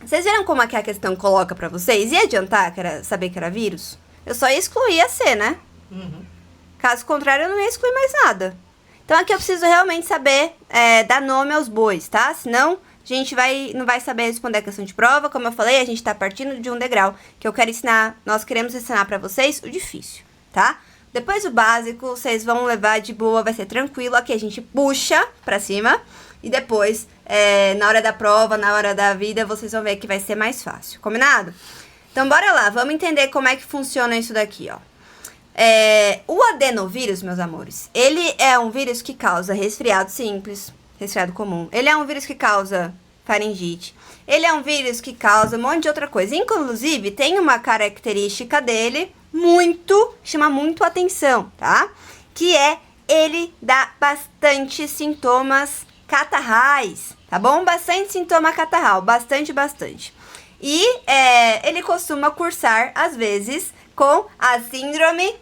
Vocês viram como é que a questão coloca pra vocês? Ia adiantar saber que era vírus? Eu só ia excluir a C, né? Uhum. Caso contrário, eu não ia excluir mais nada. Então aqui eu preciso realmente saber dar nome aos bois, tá? Senão... a gente não vai saber responder a questão de prova. Como eu falei, a gente tá partindo de um degrau que eu quero ensinar, nós queremos ensinar pra vocês o difícil, tá? Depois o básico, vocês vão levar de boa, vai ser tranquilo. Aqui a gente puxa pra cima e depois, na hora da prova, na hora da vida, vocês vão ver que vai ser mais fácil, combinado? Então bora lá, vamos entender como é que funciona isso daqui, ó. O adenovírus, meus amores, ele é um vírus que causa resfriado simples, resfriado comum. Ele é um vírus que causa faringite. Ele é um vírus que causa um monte de outra coisa. Inclusive, tem uma característica dele chama muito atenção, tá? Que ele dá bastante sintomas catarrais, tá bom? Bastante sintoma catarral, bastante. E ele costuma cursar, às vezes, com a síndrome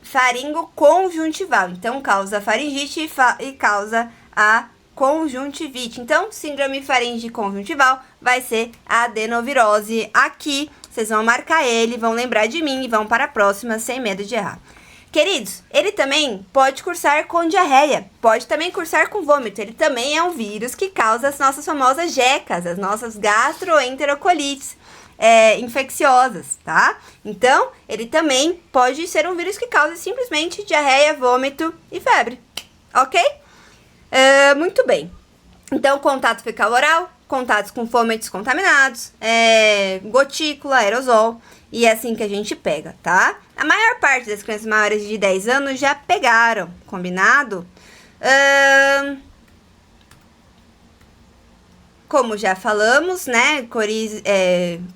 faringoconjuntival. Então, causa faringite e causa a conjuntivite. Então, síndrome faringe conjuntival vai ser a adenovirose. Aqui, vocês vão marcar ele, vão lembrar de mim e vão para a próxima sem medo de errar. Queridos, ele também pode cursar com diarreia, pode também cursar com vômito. Ele também é um vírus que causa as nossas famosas jecas, as nossas gastroenterocolites infecciosas, tá? Então, ele também pode ser um vírus que causa simplesmente diarreia, vômito e febre, ok? Muito bem. Então, contato fecal oral, contatos com fometes contaminados, gotícula, aerosol, e é assim que a gente pega, tá? A maior parte das crianças maiores de 10 anos já pegaram, combinado? Como já falamos, né?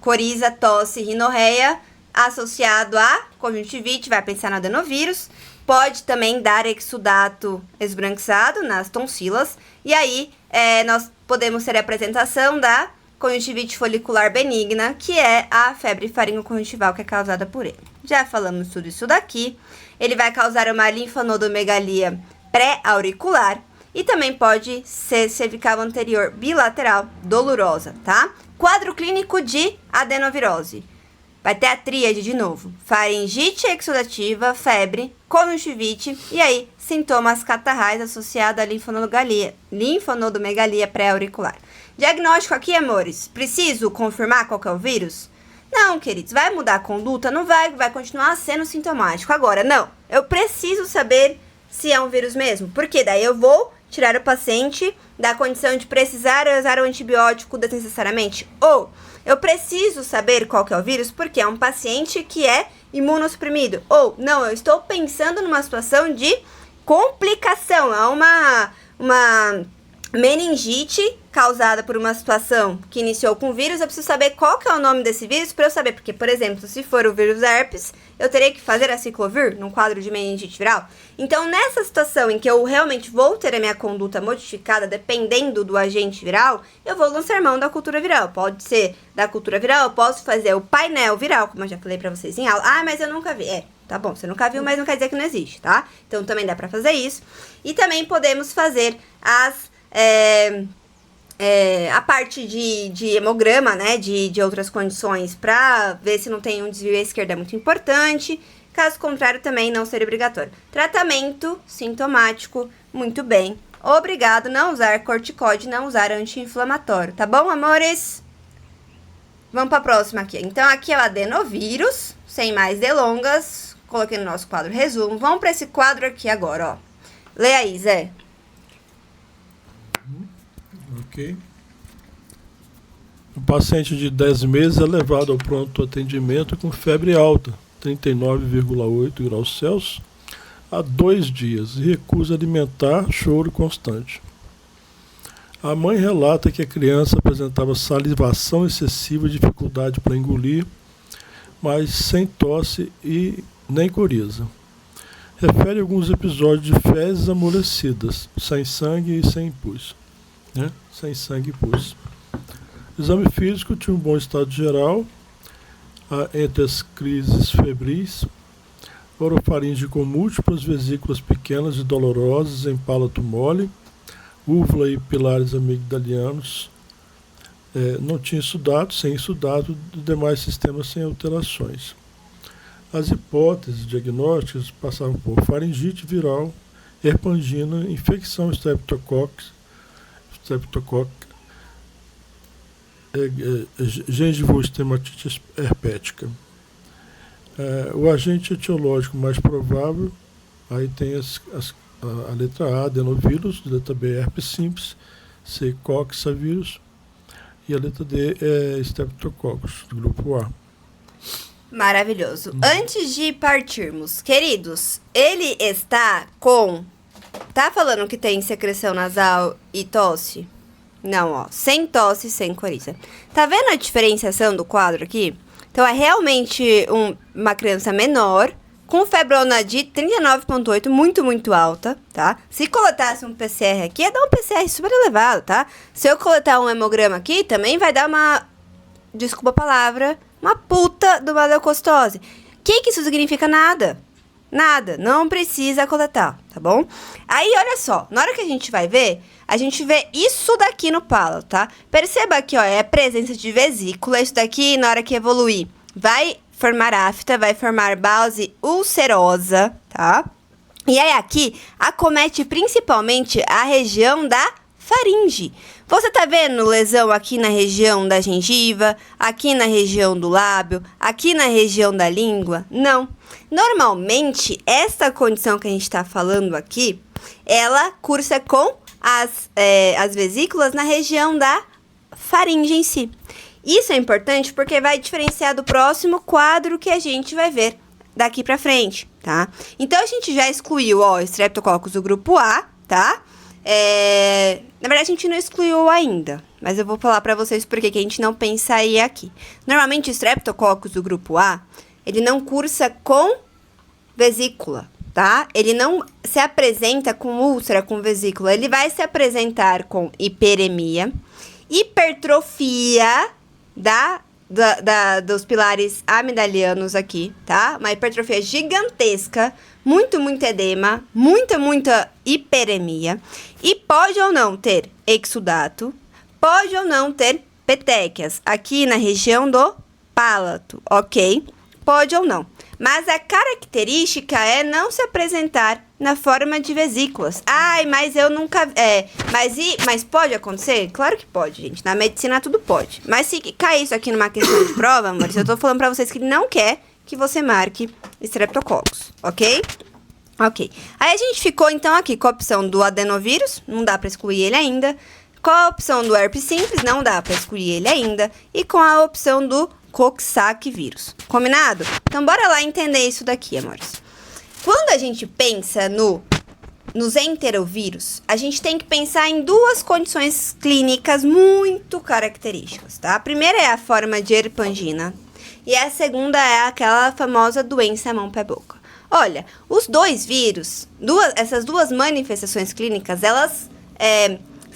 Coriza, tosse, rinorreia, associado a conjuntivite, vai pensar no adenovírus. Pode também dar exudato esbranquiçado nas tonsilas. E aí, nós podemos ter a apresentação da conjuntivite folicular benigna, que é a febre faringoconjuntival que é causada por ele. Já falamos tudo isso daqui. Ele vai causar uma linfonodomegalia pré-auricular e também pode ser cervical anterior bilateral dolorosa, tá? Quadro clínico de adenovirose. Vai ter a tríade de novo. Faringite exudativa, febre, conjuntivite e aí sintomas catarrais associados à linfonodomegalia pré-auricular. Diagnóstico aqui, amores. Preciso confirmar qual que é o vírus? Não, queridos. Vai mudar a conduta? Não vai continuar sendo sintomático. Agora, não. Eu preciso saber se é um vírus mesmo. Porque daí eu vou tirar o paciente da condição de precisar usar o antibiótico desnecessariamente. Ou eu preciso saber qual que é o vírus porque é um paciente que é imunossuprimido. Ou, não, eu estou pensando numa situação de complicação. É uma meningite causada por uma situação que iniciou com vírus, eu preciso saber qual que é o nome desse vírus para eu saber. Porque, por exemplo, se for o vírus herpes, eu teria que fazer a ciclovir num quadro de meningite viral. Então, nessa situação em que eu realmente vou ter a minha conduta modificada dependendo do agente viral, eu vou lançar mão da cultura viral. Pode ser da cultura viral, eu posso fazer o painel viral, como eu já falei pra vocês em aula. Ah, mas eu nunca vi. Tá bom, você nunca viu, mas não quer dizer que não existe, tá? Então, também dá pra fazer isso. E também podemos fazer a parte de hemograma, né, de outras condições, para ver se não tem um desvio à esquerda, é muito importante. Caso contrário, também não seria obrigatório. Tratamento sintomático, muito bem. Obrigado, não usar corticóide, não usar anti-inflamatório, tá bom, amores? Vamos para a próxima aqui. Então, aqui é o adenovírus, sem mais delongas. Coloquei no nosso quadro resumo. Vamos para esse quadro aqui agora, ó. Lê aí, Zé. Ok. O paciente de 10 meses é levado ao pronto atendimento com febre alta, 39,8 graus Celsius, há 2 dias e recusa alimentar, choro constante. A mãe relata que a criança apresentava salivação excessiva e dificuldade para engolir, mas sem tosse e nem coriza. Refere alguns episódios de fezes amolecidas, sem sangue e sem pus. Né? Sem sangue e pus. Exame físico tinha um bom estado geral, entre as crises febris, orofaringe com múltiplas vesículas pequenas e dolorosas em palato mole, úvula e pilares amigdalianos, não tinha exudato, sem exudato, e demais sistemas sem alterações. As hipóteses diagnósticas passavam por faringite viral, herpangina, infecção streptocócica, gengivoestematite herpética. O agente etiológico mais provável, aí tem a letra A, adenovírus, letra B, herpes simples, C, coxavírus, e a letra D é streptococcus, do grupo A. Maravilhoso. Antes de partirmos, queridos, ele está com... Tá falando que tem secreção nasal e tosse? Não, ó. Sem tosse, sem coriza. Tá vendo a diferenciação do quadro aqui? Então, é realmente uma criança menor, com febrona de 39,8, muito, muito alta, tá? Se coletasse um PCR aqui, ia dar um PCR super elevado, tá? Se eu coletar um hemograma aqui, também vai dar uma... Desculpa a palavra... Uma puta de uma leucocitose. O que isso significa? Nada. Nada. Não precisa coletar, tá bom? Aí, olha só. Na hora que a gente vê isso daqui no palato, tá? Perceba aqui, ó. É a presença de vesícula. Isso daqui, na hora que evoluir, vai formar afta, vai formar base ulcerosa, tá? E aí, aqui, acomete principalmente a região da faringe. Você tá vendo lesão aqui na região da gengiva, aqui na região do lábio, aqui na região da língua? Não. Normalmente, essa condição que a gente tá falando aqui, ela cursa com as vesículas na região da faringe em si. Isso é importante porque vai diferenciar do próximo quadro que a gente vai ver daqui pra frente, tá? Então, a gente já excluiu, ó, Streptococcus do grupo A, tá? Na verdade, a gente não excluiu ainda, mas eu vou falar pra vocês por que a gente não pensa aí aqui. Normalmente, o Streptococcus do grupo A, ele não cursa com vesícula, tá? Ele não se apresenta com úlcera, com vesícula. Ele vai se apresentar com hiperemia, hipertrofia dos pilares amidalianos aqui, tá? Uma hipertrofia gigantesca, muito edema, muita hiperemia. E pode ou não ter exudato, pode ou não ter petequias aqui na região do palato, ok? Pode ou não. Mas a característica é não se apresentar na forma de vesículas. Ai, mas eu nunca... Mas pode acontecer? Claro que pode, gente. Na medicina tudo pode. Mas se cair isso aqui numa questão de prova, amores, eu tô falando pra vocês que ele não quer que você marque Streptococcus, ok? Ok. Aí a gente ficou, então, aqui com a opção do adenovírus. Não dá pra excluir ele ainda. Com a opção do herpes simples. Não dá pra excluir ele ainda. E com a opção do coxsackie-vírus. Combinado? Então, bora lá entender isso daqui, amores. Quando a gente pensa no nos enterovírus, a gente tem que pensar em duas condições clínicas muito características, tá? A primeira é a forma de herpangina e a segunda é aquela famosa doença mão-pé-boca. Olha, os dois vírus, essas duas manifestações clínicas, elas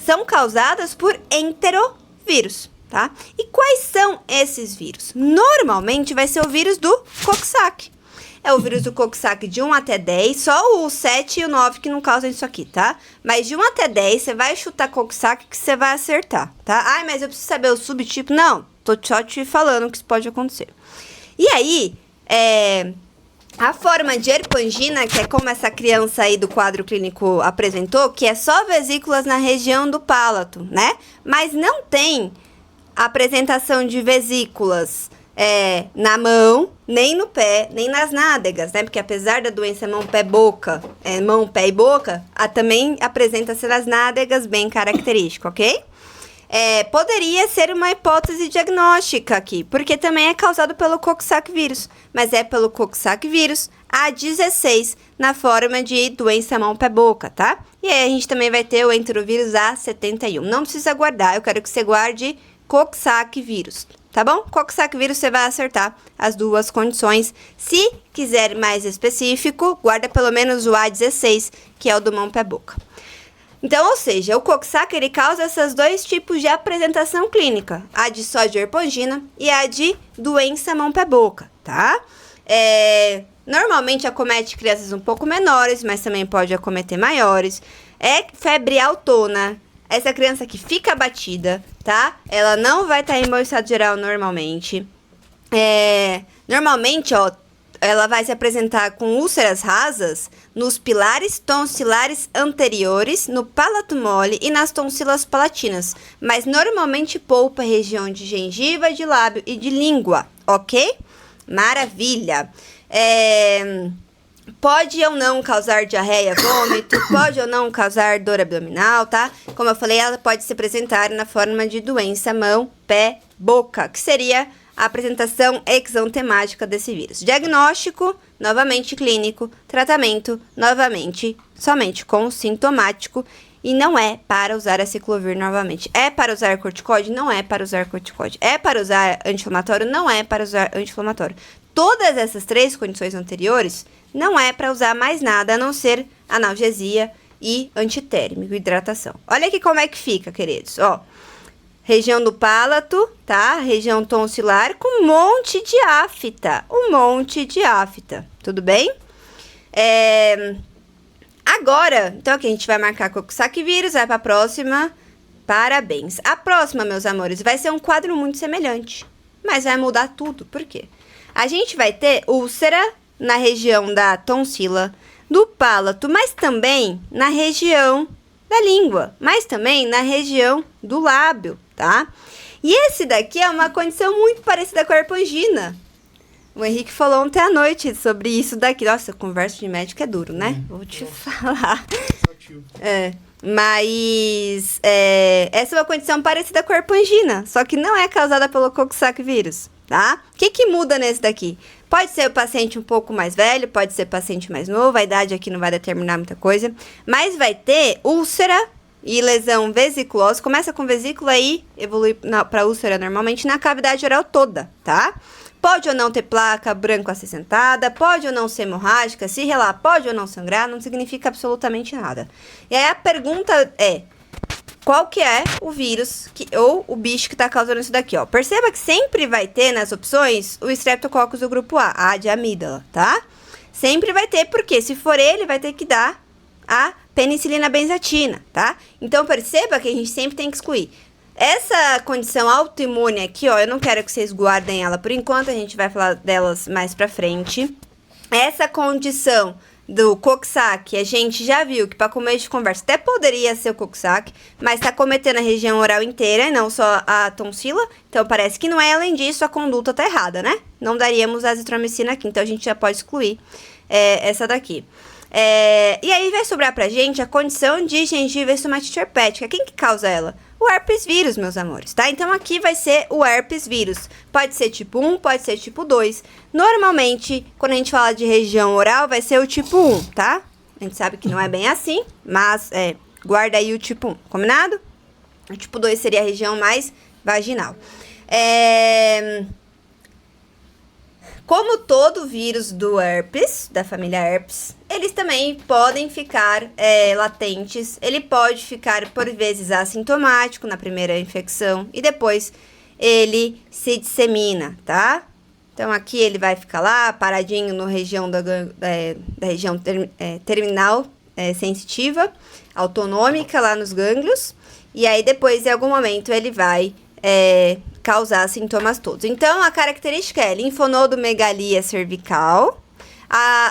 são causadas por enterovírus, tá? E quais são esses vírus? Normalmente vai ser o vírus do Coxsackie. É o vírus do Coxsackie de 1 até 10, só o 7 e o 9 que não causam isso aqui, tá? Mas de 1 até 10, você vai chutar Coxsackie que você vai acertar, tá? Ai, mas eu preciso saber o subtipo. Não, tô só te falando que isso pode acontecer. E aí, a forma de herpangina, que é como essa criança aí do quadro clínico apresentou, que é só vesículas na região do palato, né? Mas não tem apresentação de vesículas na mão, nem no pé, nem nas nádegas, né? Porque apesar da doença mão, pé e boca, também apresenta-se nas nádegas, bem característico, ok? Poderia ser uma hipótese diagnóstica aqui, porque também é causado pelo Coxsackie vírus, mas é pelo Coxsackie vírus A16 na forma de doença mão-pé-boca, tá? E aí a gente também vai ter o enterovírus A71. Não precisa guardar, eu quero que você guarde Coxsackie vírus, tá bom? Coxsackie vírus você vai acertar as duas condições. Se quiser mais específico, guarda pelo menos o A16, que é o do mão-pé-boca. Então, ou seja, o Coxsackie ele causa esses dois tipos de apresentação clínica, a de só de herpangina e a de doença mão-pé-boca, tá? Normalmente acomete crianças um pouco menores, mas também pode acometer maiores. É febre autona. Essa criança que fica abatida, tá? Ela não vai estar em bom estado geral normalmente. Normalmente, ó, ela vai se apresentar com úlceras rasas nos pilares tonsilares anteriores, no palato mole e nas tonsilas palatinas. Mas normalmente poupa a região de gengiva, de lábio e de língua, ok? Maravilha! Pode ou não causar diarreia, vômito, pode ou não causar dor abdominal, tá? Como eu falei, ela pode se apresentar na forma de doença mão, pé, boca, que seria a apresentação exantemática desse vírus. Diagnóstico, novamente clínico, tratamento, novamente, somente com sintomático, e não é para usar aciclovir novamente. É para usar corticoide? Não é para usar corticoide. É para usar anti-inflamatório? Não é para usar anti-inflamatório. Todas essas três condições anteriores não é para usar mais nada a não ser analgesia e antitérmico, hidratação. Olha aqui como é que fica, queridos. Ó, região do palato, tá? Região tonsilar com um monte de afta. Tudo bem? Agora, então aqui a gente vai marcar Coxsackie vírus, vai para a próxima. Parabéns. A próxima, meus amores, vai ser um quadro muito semelhante, mas vai mudar tudo. Por quê? A gente vai ter úlcera na região da tonsila, do palato, mas também na região da língua, mas também na região do lábio, tá? E esse daqui é uma condição muito parecida com a herpangina. O Henrique falou ontem à noite sobre isso daqui. Nossa, conversa de médico é duro, né? Vou te falar. Mas essa é uma condição parecida com a herpangina, só que não é causada pelo Coxsackie vírus, tá? O que muda nesse daqui? Pode ser o paciente um pouco mais velho, pode ser paciente mais novo, a idade aqui não vai determinar muita coisa, mas vai ter úlcera e lesão vesiculosa, começa com vesícula e evolui para úlcera normalmente na cavidade oral toda, tá? Pode ou não ter placa branco acinzentada, pode ou não ser hemorrágica, se relar, pode ou não sangrar, não significa absolutamente nada. E aí a pergunta é, qual que é o vírus ou o bicho que está causando isso daqui, ó? Perceba que sempre vai ter nas opções o Streptococcus do grupo A de amígdala, tá? Sempre vai ter, porque se for ele, vai ter que dar a penicilina benzatina, tá? Então perceba que a gente sempre tem que excluir. Essa condição autoimune aqui, ó, eu não quero que vocês guardem ela por enquanto, a gente vai falar delas mais pra frente. Essa condição do Coxsackie, a gente já viu que para começo de conversa até poderia ser o Coxsackie, mas tá cometendo a região oral inteira e não só a tonsila, então parece que não é. Além disso, a conduta tá errada, né? Não daríamos azitromicina aqui, então a gente já pode excluir essa daqui. E aí vai sobrar pra gente a condição de gengiva e estomatite herpética. Quem que causa ela? O herpes vírus, meus amores, tá? Então aqui vai ser o herpes vírus. Pode ser tipo 1, pode ser tipo 2. Normalmente, quando a gente fala de região oral, vai ser o tipo 1, tá? A gente sabe que não é bem assim, mas guarda aí o tipo 1, combinado? O tipo 2 seria a região mais vaginal. Como todo vírus do herpes, da família herpes, eles também podem ficar latentes. Ele pode ficar, por vezes, assintomático na primeira infecção e depois ele se dissemina, tá? Então, aqui ele vai ficar lá, paradinho na região da região terminal sensitiva, autonômica, lá nos gânglios. E aí, depois, em algum momento, ele vai causar sintomas todos. Então, a característica é linfonodomegalia cervical,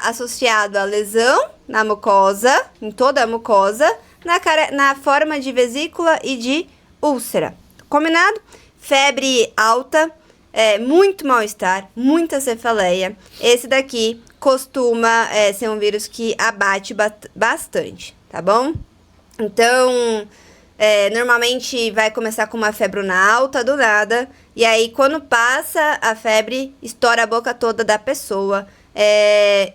associado a lesão na mucosa, em toda a mucosa, na forma de vesícula e de úlcera. Combinado? Febre alta, muito mal-estar, muita cefaleia. Esse daqui costuma ser um vírus que abate bastante, tá bom? Então, normalmente vai começar com uma febrona alta do nada, e aí quando passa a febre, estoura a boca toda da pessoa.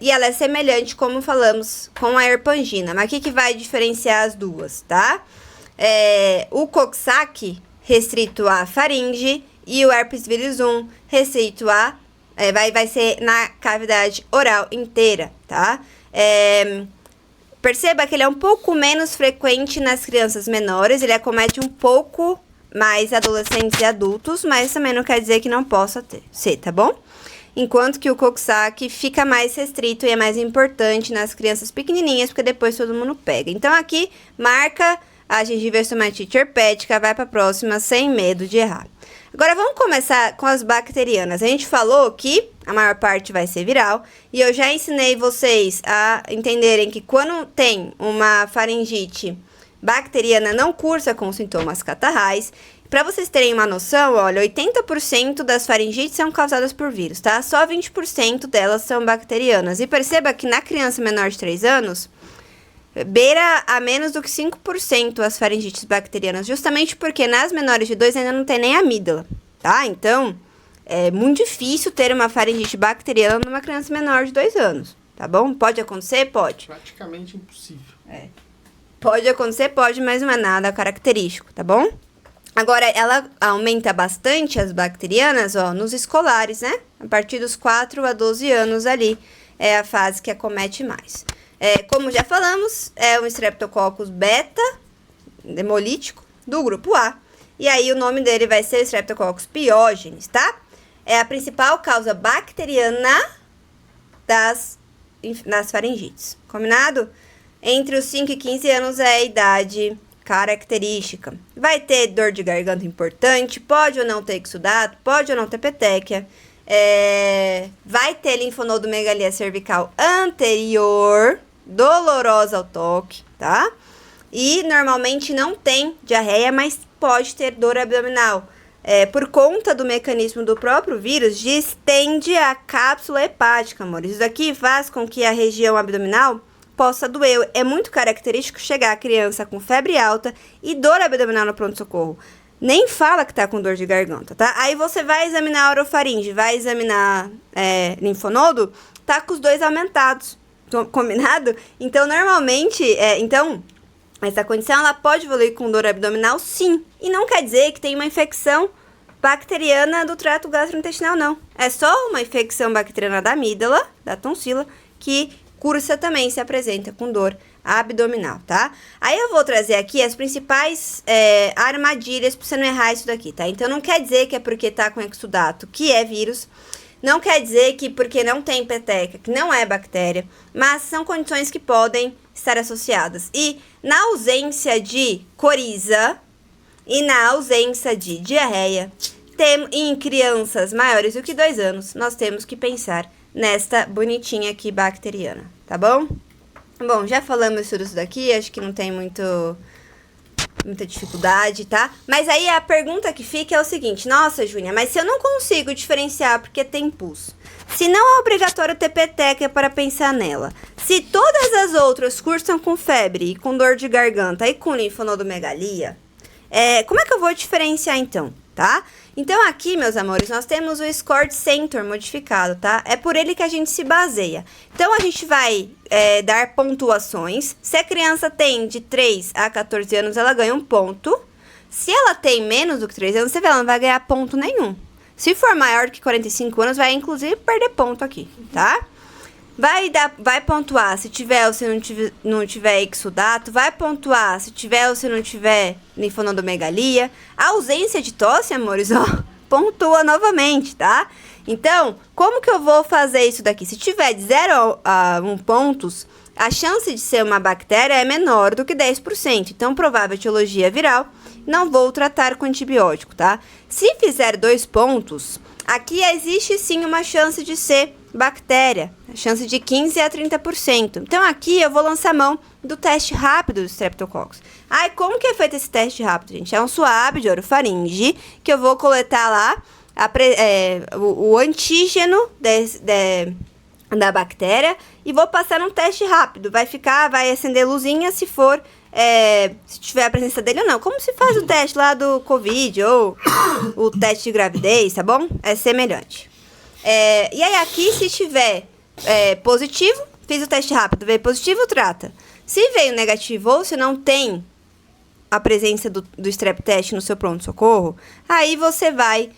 E ela é semelhante, como falamos, com a herpangina. Mas o que vai diferenciar as duas, tá? O Coxsackie, restrito à faringe, e o herpes vírus 1, restrito a... vai ser na cavidade oral inteira, tá? Perceba que ele é um pouco menos frequente nas crianças menores, ele acomete um pouco mais adolescentes e adultos, mas também não quer dizer que não possa ser, tá bom? Enquanto que o Coxsackie fica mais restrito e é mais importante nas crianças pequenininhas, porque depois todo mundo pega. Então, aqui, marca a gengiva estomatite herpética, vai para a próxima sem medo de errar. Agora, vamos começar com as bacterianas. A gente falou que a maior parte vai ser viral, e eu já ensinei vocês a entenderem que quando tem uma faringite bacteriana, não cursa com sintomas catarrais. Para vocês terem uma noção, olha, 80% das faringites são causadas por vírus, tá? Só 20% delas são bacterianas. E perceba que na criança menor de 3 anos, beira a menos do que 5% as faringites bacterianas, justamente porque nas menores de 2 ainda não tem nem amígdala, tá? Então, é muito difícil ter uma faringite bacteriana numa criança menor de 2 anos, tá bom? Pode acontecer? Pode. Praticamente impossível. Pode acontecer? Pode, mas não é nada característico, tá bom? Agora, ela aumenta bastante as bacterianas, ó, nos escolares, né? A partir dos 4 a 12 anos ali, é a fase que acomete mais. Como já falamos, é um Streptococcus beta, hemolítico, do grupo A. E aí, o nome dele vai ser Streptococcus pyogenes, tá? É a principal causa bacteriana das faringites. Combinado? Entre os 5 e 15 anos é a idade característica. Vai ter dor de garganta importante, pode ou não ter exudato, pode ou não ter petequia. Vai ter linfonodomegalia cervical anterior, dolorosa ao toque, tá? E normalmente não tem diarreia, mas pode ter dor abdominal. Por conta do mecanismo do próprio vírus, distende a cápsula hepática, amores. Isso daqui faz com que a região abdominal possa doer. É muito característico chegar a criança com febre alta e dor abdominal no pronto-socorro. Nem fala que tá com dor de garganta, tá? Aí você vai examinar a orofaringe, vai examinar linfonodo, tá com os dois aumentados. Combinado? Então, normalmente, essa condição ela pode evoluir com dor abdominal, sim. E não quer dizer que tem uma infecção bacteriana do trato gastrointestinal, não. É só uma infecção bacteriana da amígdala, da tonsila, que cursa também, se apresenta com dor abdominal, tá? Aí eu vou trazer aqui as principais armadilhas pra você não errar isso daqui, tá? Então, não quer dizer que é porque tá com exudato, que é vírus. Não quer dizer que porque não tem peteca, que não é bactéria. Mas são condições que podem estar associadas. E na ausência de coriza e na ausência de diarreia, em crianças maiores do que 2 anos, nós temos que pensar nesta bonitinha aqui bacteriana, tá bom? Bom, já falamos sobre isso daqui, acho que não tem muita dificuldade, tá? Mas aí a pergunta que fica é o seguinte: nossa, Júnia, mas se eu não consigo diferenciar porque tem pus, se não é obrigatório ter peteca para pensar nela, se todas as outras cursam com febre e com dor de garganta e com linfonodomegalia, como é que eu vou diferenciar então? tá? Então, aqui, meus amores, nós temos o Score Center modificado, tá? É por ele que a gente se baseia. Então, a gente vai dar pontuações. Se a criança tem de 3 a 14 anos, ela ganha 1 ponto. Se ela tem menos do que 3 anos, você vê, ela não vai ganhar ponto nenhum. Se for maior do que 45 anos, vai, inclusive, perder ponto aqui, tá? Vai pontuar se tiver ou se não tiver exudato. Vai pontuar se tiver ou se não tiver linfonodomegalia. A ausência de tosse, amores, ó, pontua novamente, tá? Então, como que eu vou fazer isso daqui? Se tiver de 0 a 1 pontos, a chance de ser uma bactéria é menor do que 10%. Então, provável etiologia viral, não vou tratar com antibiótico, tá? Se fizer 2 pontos, aqui existe sim uma chance de ser bactéria, a chance de 15 a 30%. Então, aqui eu vou lançar mão do teste rápido do Streptococcus. Ai, como que é feito esse teste rápido, gente? É um suave de orofaringe, que eu vou coletar lá o antígeno da bactéria e vou passar num teste rápido. Vai acender luzinha se tiver a presença dele ou não. Como se faz o teste lá do Covid ou o teste de gravidez, tá bom? É semelhante. E aí aqui, se tiver positivo, fiz o teste rápido, veio positivo, trata. Se veio negativo ou se não tem a presença do strep test no seu pronto-socorro, aí você vai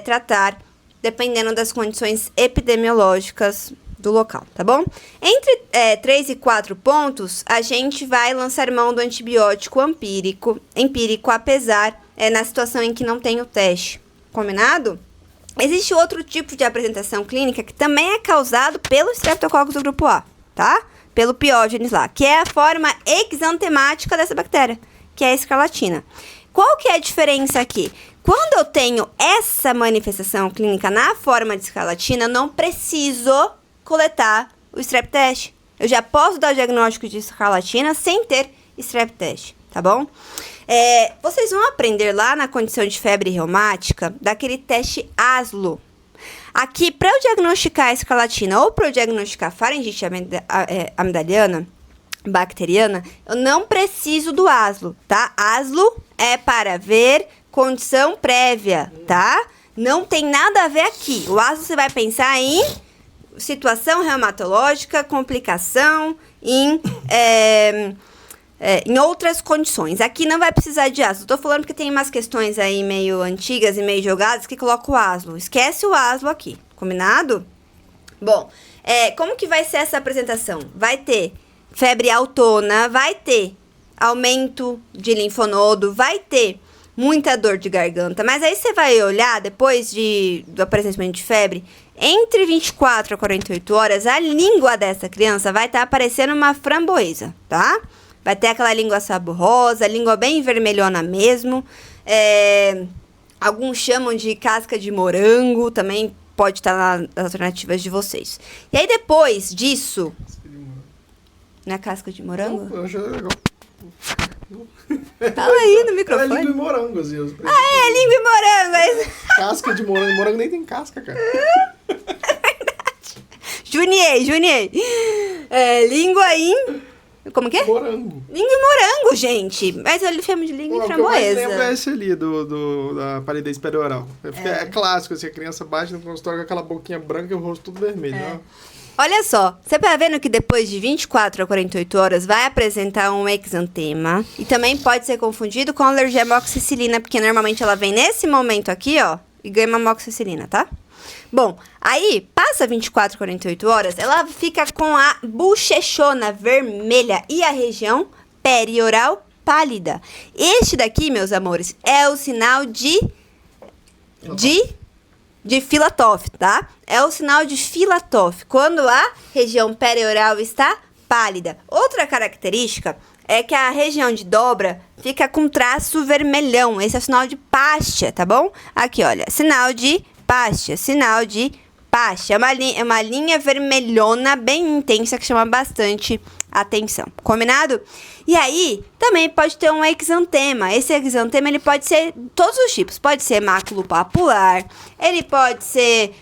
tratar, dependendo das condições epidemiológicas do local, tá bom? Entre 3 e 4 pontos, a gente vai lançar mão do antibiótico empírico, apesar na situação em que não tem o teste. Combinado? Existe outro tipo de apresentação clínica que também é causado pelo Streptococcus do grupo A, tá? Pelo Piógenes lá, que é a forma exantemática dessa bactéria, que é a escarlatina. Qual que é a diferença aqui? Quando eu tenho essa manifestação clínica na forma de escarlatina, eu não preciso coletar o strep test. Eu já posso dar o diagnóstico de escarlatina sem ter strep test, tá bom? Vocês vão aprender lá na condição de febre reumática daquele teste ASLO. Aqui, para eu diagnosticar a escarlatina ou para eu diagnosticar faringite amidaliana, bacteriana, eu não preciso do ASLO, tá? ASLO é para ver condição prévia, tá? Não tem nada a ver aqui. O ASLO você vai pensar em situação reumatológica, complicação, em outras condições. Aqui não vai precisar de ASLO. Tô falando porque tem umas questões aí meio antigas e meio jogadas que colocam o ASLO. Esquece o ASLO aqui, combinado? Bom, como que vai ser essa apresentação? Vai ter febre autona, vai ter aumento de linfonodo, vai ter muita dor de garganta. Mas aí você vai olhar, depois do apresentamento de febre, entre 24 a 48 horas, a língua dessa criança vai estar parecendo uma framboesa, tá? Vai ter aquela língua saborosa, língua bem vermelhona mesmo. Alguns chamam de casca de morango, também pode estar nas alternativas de vocês. E aí, depois disso... Não é casca de morango? Eu achei legal. Fala aí no microfone. É língua e morango, assim. Língua e morango. Casca de morango. Morango nem tem casca, cara. É verdade. Juniei. Língua em... Como que é? Morango. Língua e morango, gente. Mas eu chamo de língua e framboesa. O que eu mais lembro é esse ali, da palidez perioral. É clássico, assim, a criança bate no consultório com aquela boquinha branca e o rosto tudo vermelho. Né? Olha só, você tá vendo que depois de 24 a 48 horas vai apresentar um exantema. E também pode ser confundido com alergia à amoxicilina, porque normalmente ela vem nesse momento aqui, ó, e ganha uma amoxicilina, tá? Bom, aí, passa 24 a 48 horas, ela fica com a bochechona vermelha e a região perioral pálida. Este daqui, meus amores, é o sinal de Filatov, tá? É o sinal de Filatov, quando a região perioral está pálida. Outra característica é que a região de dobra fica com traço vermelhão. Esse é o sinal de Pastia, tá bom? Aqui, olha, sinal de Pastia. É uma linha vermelhona bem intensa que chama bastante atenção. Combinado? E aí, também pode ter um exantema. Esse exantema, ele pode ser todos os tipos. Pode ser maculopapular, ele pode ser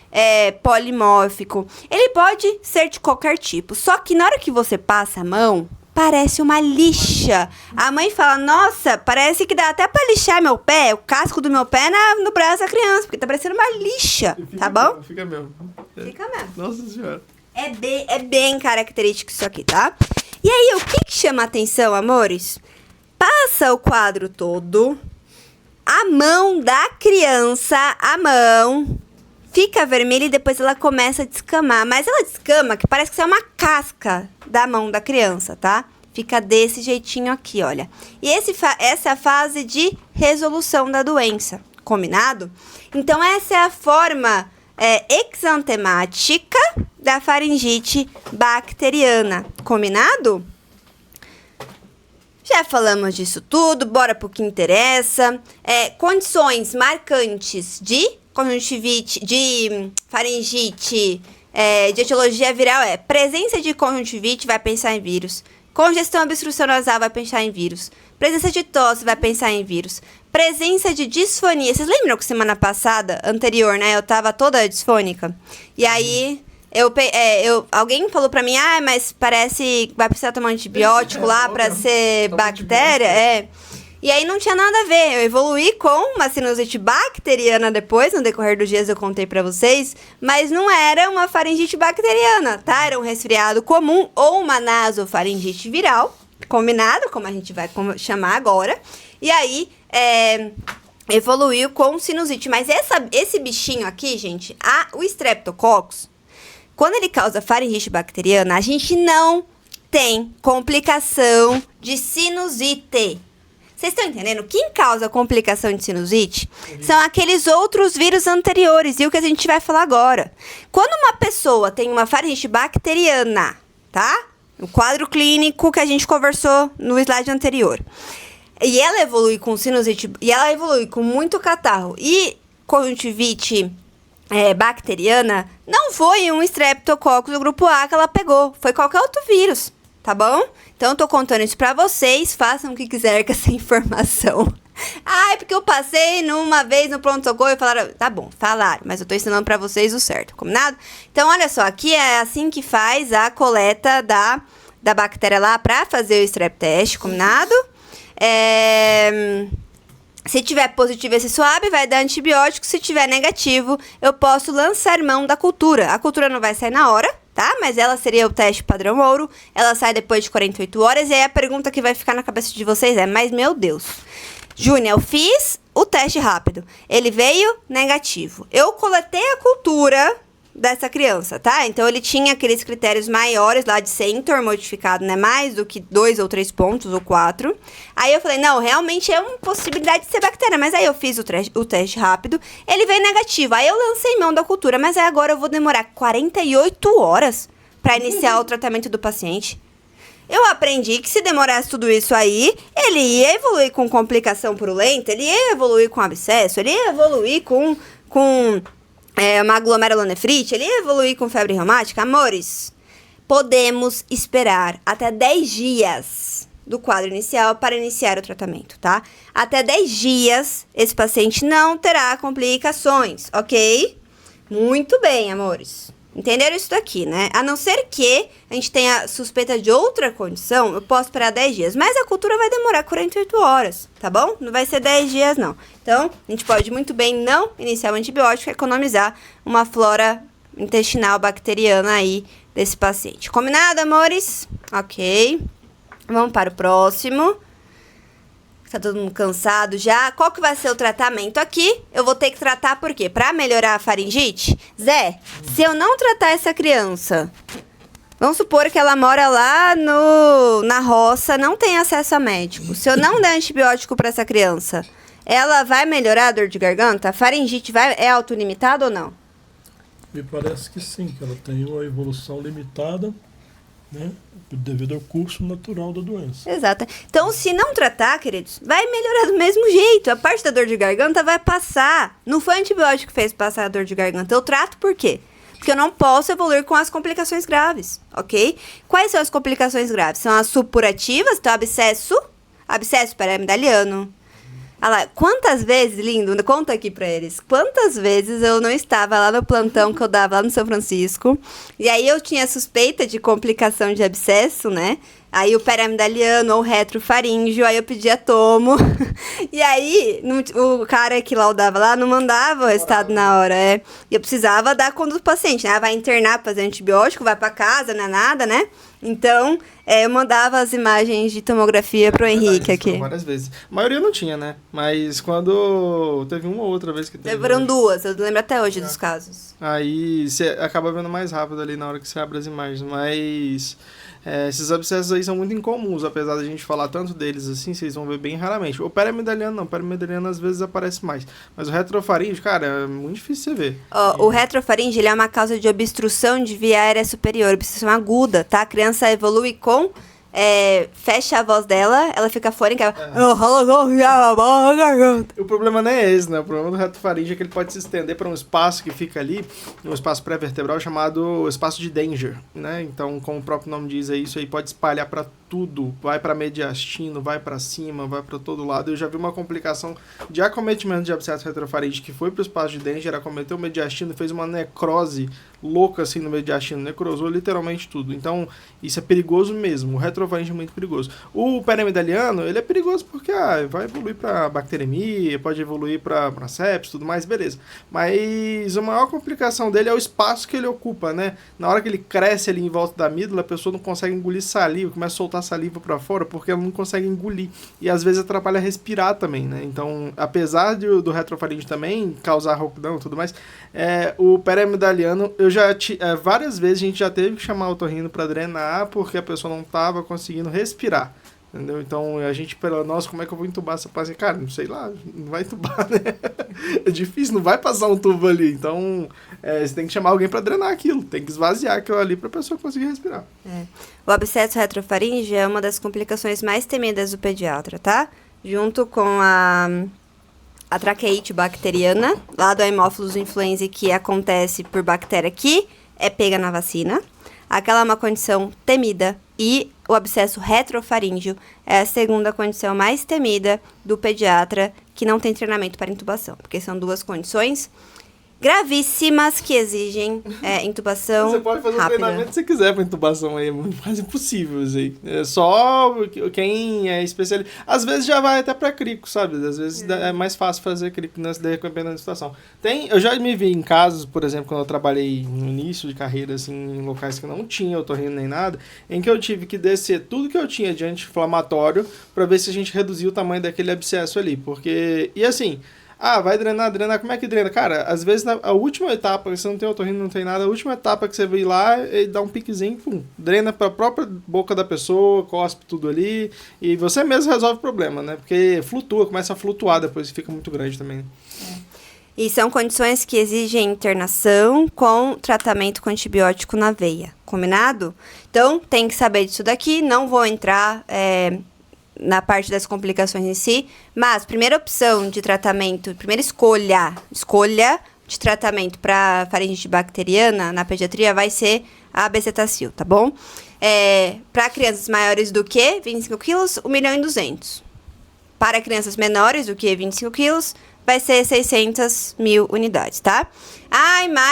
polimórfico, ele pode ser de qualquer tipo. Só que na hora que você passa a mão, parece uma lixa. A mãe fala, nossa, parece que dá até pra lixar meu pé, o casco do meu pé no braço da criança, porque tá parecendo uma lixa, tá bom? Fica mesmo. Fica mesmo. Nossa senhora. É bem característico isso aqui, tá? E aí, o que chama a atenção, amores? Passa o quadro todo, a mão da criança, fica vermelha e depois ela começa a descamar. Mas ela descama que parece que é uma casca da mão da criança, tá? Fica desse jeitinho aqui, olha. E essa é a fase de resolução da doença, combinado? Então, essa é a forma exantemática da faringite bacteriana, combinado? Já falamos disso tudo, bora pro que interessa. Condições marcantes de conjuntivite, de faringite, de etiologia viral presença de conjuntivite, vai pensar em vírus. Congestão, obstrução nasal, vai pensar em vírus. Presença de tosse, vai pensar em vírus. Presença de disfonia. Vocês lembram que semana passada, anterior, né? Eu tava toda disfônica. E aí, alguém falou pra mim, mas parece que vai precisar tomar antibiótico lá pra ser bactéria. E aí não tinha nada a ver. Eu evoluí com uma sinusite bacteriana depois, no decorrer dos dias eu contei pra vocês, mas não era uma faringite bacteriana, tá? Era um resfriado comum ou uma nasofaringite viral, combinado, como a gente vai chamar agora. E aí, evoluiu com sinusite. Mas esse bichinho aqui, gente, o Streptococcus, quando ele causa faringite bacteriana, a gente não tem complicação de sinusite. Vocês estão entendendo? Quem causa complicação de sinusite são aqueles outros vírus anteriores, e o que a gente vai falar agora. Quando uma pessoa tem uma faringite bacteriana, tá? O quadro clínico que a gente conversou no slide anterior. E ela evolui com sinusite, e ela evolui com muito catarro e conjuntivite bacteriana, não foi um Streptococcus do grupo A que ela pegou, foi qualquer outro vírus, tá bom? Então, eu tô contando isso pra vocês, façam o que quiser com essa informação. É porque eu passei numa vez no pronto-socorro e falaram, tá bom, falaram, mas eu tô ensinando pra vocês o certo, combinado? Então, olha só, aqui é assim que faz a coleta da bactéria lá pra fazer o strep test, combinado? Se tiver positivo esse swab, vai dar antibiótico. Se tiver negativo, eu posso lançar mão da cultura. A cultura não vai sair na hora, tá? Mas ela seria o teste padrão ouro. Ela sai depois de 48 horas. E aí a pergunta que vai ficar na cabeça de vocês mas meu Deus. Júnior, eu fiz o teste rápido. Ele veio negativo. Eu coletei a cultura dessa criança, tá? Então, ele tinha aqueles critérios maiores lá de ser intermodificado, né? Mais do que 2 ou 3 pontos ou 4. Aí, eu falei, não, realmente é uma possibilidade de ser bactéria. Mas aí, eu fiz o teste rápido. Ele veio negativo. Aí, eu lancei mão da cultura. Mas aí, agora eu vou demorar 48 horas para iniciar o tratamento do paciente. Eu aprendi que se demorasse tudo isso aí, ele ia evoluir com complicação purulenta, ele ia evoluir com abscesso, ele ia evoluir com uma glomerulonefrite, ele ia evoluir com febre reumática. Amores, podemos esperar até 10 dias do quadro inicial para iniciar o tratamento, tá? Até 10 dias, esse paciente não terá complicações, ok? Muito bem, amores. Entenderam isso daqui, né? A não ser que a gente tenha suspeita de outra condição, eu posso esperar 10 dias. Mas a cultura vai demorar 48 horas, tá bom? Não vai ser 10 dias, não. Então, a gente pode muito bem não iniciar o antibiótico e economizar uma flora intestinal bacteriana aí desse paciente. Combinado, amores? Ok. Vamos para o próximo. Tá todo mundo cansado já. Qual que vai ser o tratamento aqui? Eu vou ter que tratar por quê? Pra melhorar a faringite? Zé, se eu não tratar essa criança, vamos supor que ela mora lá na roça, não tem acesso a médico. Se eu não der antibiótico pra essa criança, ela vai melhorar a dor de garganta? A faringite é autolimitada ou não? Me parece que sim, que ela tem uma evolução limitada, né? Devido ao curso natural da doença. Exato. Então, se não tratar, queridos, vai melhorar do mesmo jeito. A parte da dor de garganta vai passar. Não foi o antibiótico que fez passar a dor de garganta. Eu trato por quê? Porque eu não posso evoluir com as complicações graves, ok? Quais são as complicações graves? São as supurativas, então abscesso paramidaliano. Olha lá, quantas vezes, lindo, conta aqui pra eles, quantas vezes eu não estava lá no plantão que eu dava lá no São Francisco, e aí eu tinha suspeita de complicação de abscesso, né, Aí o periamidaliano ou retrofaríngeo, aí eu pedia tomo. E aí, o cara que laudava lá não mandava o resultado na hora, E eu precisava dar conta do paciente, né? Vai internar pra fazer antibiótico, vai pra casa, não é nada, né? Então, eu mandava as imagens de tomografia pro Henrique aqui. Várias vezes. A maioria não tinha, né? Mas quando teve uma ou outra vez que teve... Foram 2, eu lembro até hoje dos casos. Aí você acaba vendo mais rápido ali na hora que você abre as imagens, mas... esses abscessos aí são muito incomuns, apesar da gente falar tanto deles assim, vocês vão ver bem raramente. O periamidaliano não, o periamidaliano às vezes aparece mais. Mas o retrofaríngeo, cara, é muito difícil você ver. O retrofaríngeo, ele é uma causa de obstrução de via aérea superior, obstrução aguda, tá? A criança evolui com... fecha a voz dela, ela fica fônica. O problema não é esse, né? O problema do retrofaríngeo é que ele pode se estender para um espaço que fica ali, um espaço pré-vertebral chamado espaço de Danger, né? Então, como o próprio nome diz, isso aí pode espalhar para tudo, vai para mediastino, vai para cima, vai para todo lado. Eu já vi uma complicação de acometimento de abscesso retrofaríngeo que foi para o espaço de Danger, acometeu o mediastino, fez uma necrose louca assim no mediastino, necrosou literalmente tudo. Então, isso é perigoso mesmo. O retrofaríngeo é muito perigoso. O periamidaliano, ele é perigoso porque vai evoluir para bacteremia, pode evoluir para sepsis, tudo mais, beleza. Mas a maior complicação dele é o espaço que ele ocupa, né? Na hora que ele cresce ali em volta da amígdala, a pessoa não consegue engolir saliva, começa a soltar saliva para fora porque ela não consegue engolir. E às vezes atrapalha respirar também, né? Então, apesar do retrofaríngeo também causar rouquidão e tudo mais, o periamidaliano, eu já várias vezes a gente já teve que chamar o otorrino para drenar porque a pessoa não estava conseguindo respirar. Entendeu? Então, a gente, nossa, como é que eu vou entubar essa paciente? Cara, não sei lá, não vai entubar, né? É difícil, não vai passar um tubo ali. Então, você tem que chamar alguém para drenar aquilo, tem que esvaziar aquilo ali para a pessoa conseguir respirar. O abscesso retrofaríngeo é uma das complicações mais temidas do pediatra, tá? Junto com a traqueite bacteriana, lá do Haemophilus influenzae, que acontece por bactéria que é pega na vacina. Aquela é uma condição temida e o abscesso retrofaríngeo é a segunda condição mais temida do pediatra que não tem treinamento para intubação, porque são 2 condições gravíssimas que exigem intubação rápida. Você pode fazer o treinamento que você quiser para intubação aí, é muito mais impossível isso aí. É só quem é especialista. Às vezes já vai até para crico, sabe? Às vezes é mais fácil fazer crico dependendo da situação. Eu já me vi em casos, por exemplo, quando eu trabalhei no início de carreira, assim, em locais que não tinha otorrino nem nada, em que eu tive que descer tudo que eu tinha de anti-inflamatório para ver se a gente reduzia o tamanho daquele abscesso ali. Porque, e assim... vai drenar, como é que drena? Cara, às vezes a última etapa, você não tem otorrino, não tem nada, a última etapa que você vai lá e dá um piquezinho, pum, drena pra própria boca da pessoa, cospe tudo ali, e você mesmo resolve o problema, né? Porque flutua, começa a flutuar depois e fica muito grande também. E são condições que exigem internação com tratamento com antibiótico na veia, combinado? Então, tem que saber disso daqui, não vou entrar... na parte das complicações em si, mas primeira opção de tratamento, primeira escolha de tratamento para faringite bacteriana na pediatria vai ser a bezetacil, tá bom? Para crianças maiores do que 25 quilos, 1.200.000. Para crianças menores do que 25 quilos, vai ser 600.000 unidades, tá?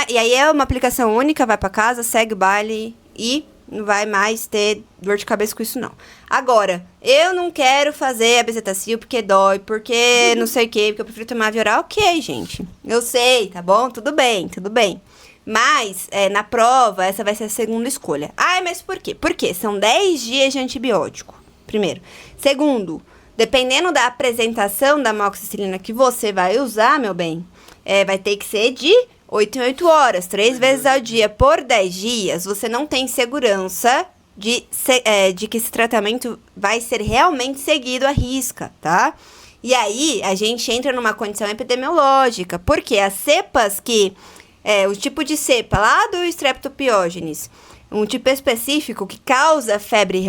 E aí é uma aplicação única, vai para casa, segue o baile e... não vai mais ter dor de cabeça com isso, não. Agora, eu não quero fazer a bezetacil porque dói, porque não sei o quê, porque eu prefiro tomar via oral. Ok, gente. Eu sei, tá bom? Tudo bem. Mas, na prova, essa vai ser a segunda escolha. Mas por quê? Porque são 10 dias de antibiótico, primeiro. Segundo, dependendo da apresentação da amoxicilina que você vai usar, meu bem, vai ter que ser de 8 em 8 horas, 3 vezes ao dia, por 10 dias, você não tem segurança de que esse tratamento vai ser realmente seguido à risca, tá? E aí, a gente entra numa condição epidemiológica, porque as cepas que... o tipo de cepa lá do Streptopiógenes, um tipo específico que causa a febre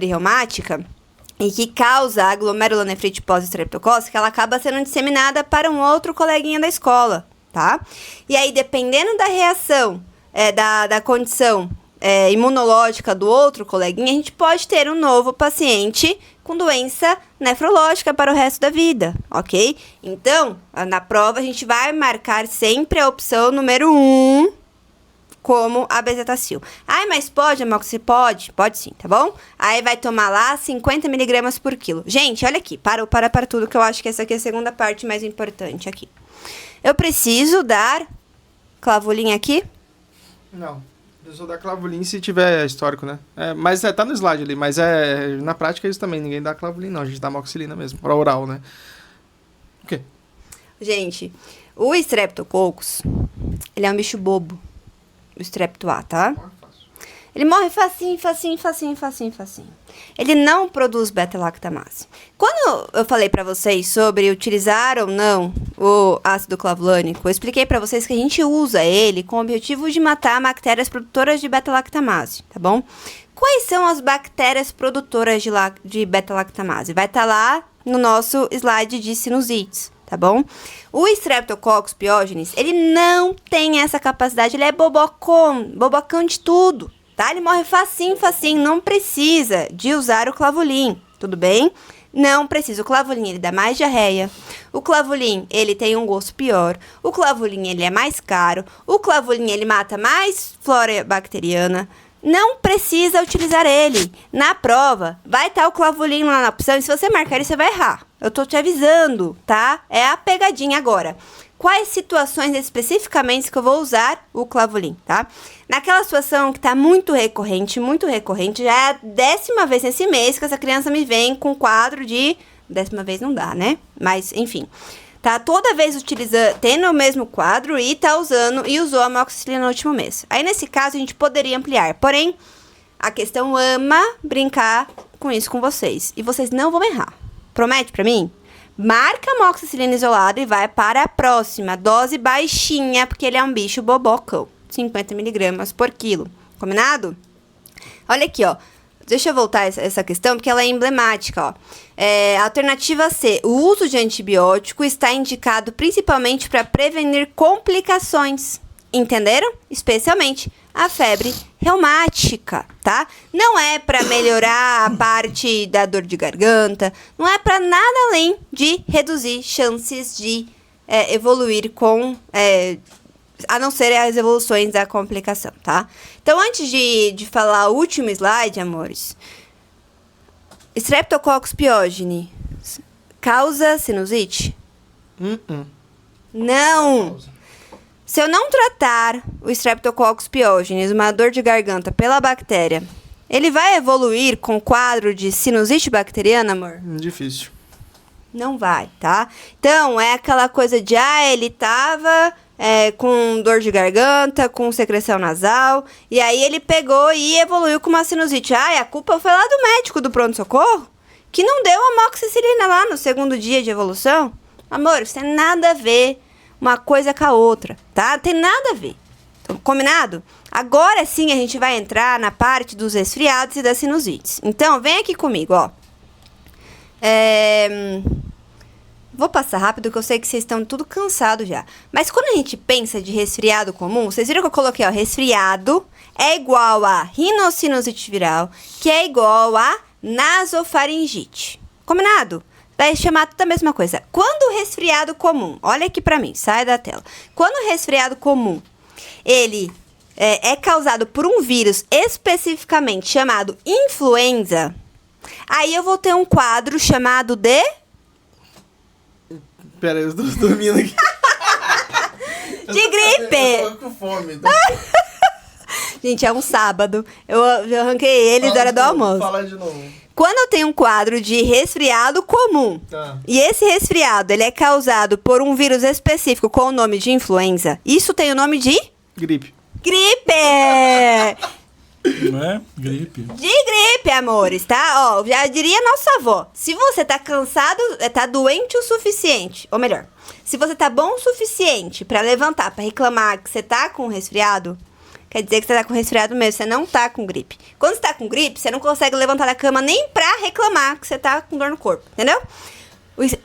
reumática e que causa a glomerulonefrite pós-estreptocócica, ela acaba sendo disseminada para um outro coleguinha da escola, tá? E aí, dependendo da reação, da condição imunológica do outro coleguinha, a gente pode ter um novo paciente com doença nefrológica para o resto da vida, ok? Então, na prova, a gente vai marcar sempre a opção número 1 como a bezetacil. Ai, mas pode, amoxicilina? Pode? Pode sim, tá bom? Aí vai tomar lá 50 miligramas por quilo. Gente, olha aqui, para tudo, que eu acho que essa aqui é a segunda parte mais importante aqui. Eu preciso dar clavulin aqui? Não. Eu só dar clavulin se tiver histórico, né? Mas tá no slide ali, mas na prática isso também, ninguém dá clavulin não, a gente dá amoxicilina mesmo, pra oral, né? O quê? Gente, o Streptococcus, ele é um bicho bobo, o Strepto A, tá? Ele morre facinho. Ele não produz beta-lactamase. Quando eu falei pra vocês sobre utilizar ou não o ácido clavulânico, eu expliquei pra vocês que a gente usa ele com o objetivo de matar bactérias produtoras de beta-lactamase, tá bom? Quais são as bactérias produtoras de beta-lactamase? Vai estar lá no nosso slide de sinusites, tá bom? O Streptococcus pyogenes, ele não tem essa capacidade, ele é bobocão de tudo. Tá? Ele morre facinho, não precisa de usar o clavulin, tudo bem? Não precisa, o clavulin ele dá mais diarreia, o clavulin ele tem um gosto pior, o clavulin ele é mais caro, o clavulin ele mata mais flora bacteriana, não precisa utilizar ele. Na prova, vai estar o clavulin lá na opção e se você marcar ele, você vai errar. Eu tô te avisando, tá? É a pegadinha agora. Quais situações especificamente que eu vou usar o clavulin, tá? Naquela situação que tá muito recorrente, já é a 10ª vez nesse mês que essa criança me vem com quadro de... 10ª vez não dá, né? Mas, enfim. Tá toda vez tendo o mesmo quadro e tá usando, e usou a amoxicilina no último mês. Aí, nesse caso, a gente poderia ampliar. Porém, a questão ama brincar com isso com vocês. E vocês não vão errar. Promete pra mim? Marca a amoxicilina isolada e vai para a próxima. Dose baixinha, porque ele é um bicho bobocão. 50 miligramas por quilo. Combinado? Olha aqui, ó. Deixa eu voltar essa questão, porque ela é emblemática, ó. Alternativa C. O uso de antibiótico está indicado principalmente para prevenir complicações. Entenderam? Especialmente a febre reumática, tá? Não é para melhorar a parte da dor de garganta, não é para nada além de reduzir chances de evoluir a não ser as evoluções da complicação, tá? Então, antes de falar o último slide, amores, Streptococcus pyogenes causa sinusite? Não! Se eu não tratar o Streptococcus pyogenes, uma dor de garganta pela bactéria, ele vai evoluir com quadro de sinusite bacteriana, amor? Difícil. Não vai, tá? Então, é aquela coisa de, ele tava com dor de garganta, com secreção nasal, e aí ele pegou e evoluiu com uma sinusite. A culpa foi lá do médico do pronto-socorro, que não deu amoxicilina lá no 2º dia de evolução. Amor, isso tem nada a ver uma coisa com a outra, tá? Tem nada a ver. Então, combinado? Agora sim a gente vai entrar na parte dos resfriados e das sinusites. Então, vem aqui comigo, ó. Vou passar rápido, porque eu sei que vocês estão tudo cansados já. Mas quando a gente pensa de resfriado comum, vocês viram que eu coloquei, ó, resfriado é igual a rinocinusite viral, que é igual a nasofaringite. Combinado? Vai chamar tudo a mesma coisa. Quando o resfriado comum, olha aqui pra mim, sai da tela. Quando o resfriado comum, ele é causado por um vírus especificamente chamado influenza, aí eu vou ter um quadro chamado de... Pera aí, eu tô dormindo aqui. De gripe! Eu tô com fome. Gente, é um sábado. Eu arranquei ele da hora do almoço. Fala de novo. Quando eu tenho um quadro de resfriado comum, e esse resfriado ele é causado por um vírus específico com o nome de influenza, isso tem o nome de? Gripe. Gripe! Não é? Gripe. De gripe, amores, tá? Ó, já diria nossa avó, se você tá cansado, tá doente o suficiente, ou melhor, se você tá bom o suficiente pra levantar, pra reclamar que você tá com resfriado, quer dizer que você tá com resfriado mesmo, você não tá com gripe. Quando você tá com gripe, você não consegue levantar da cama nem pra reclamar que você tá com dor no corpo, entendeu?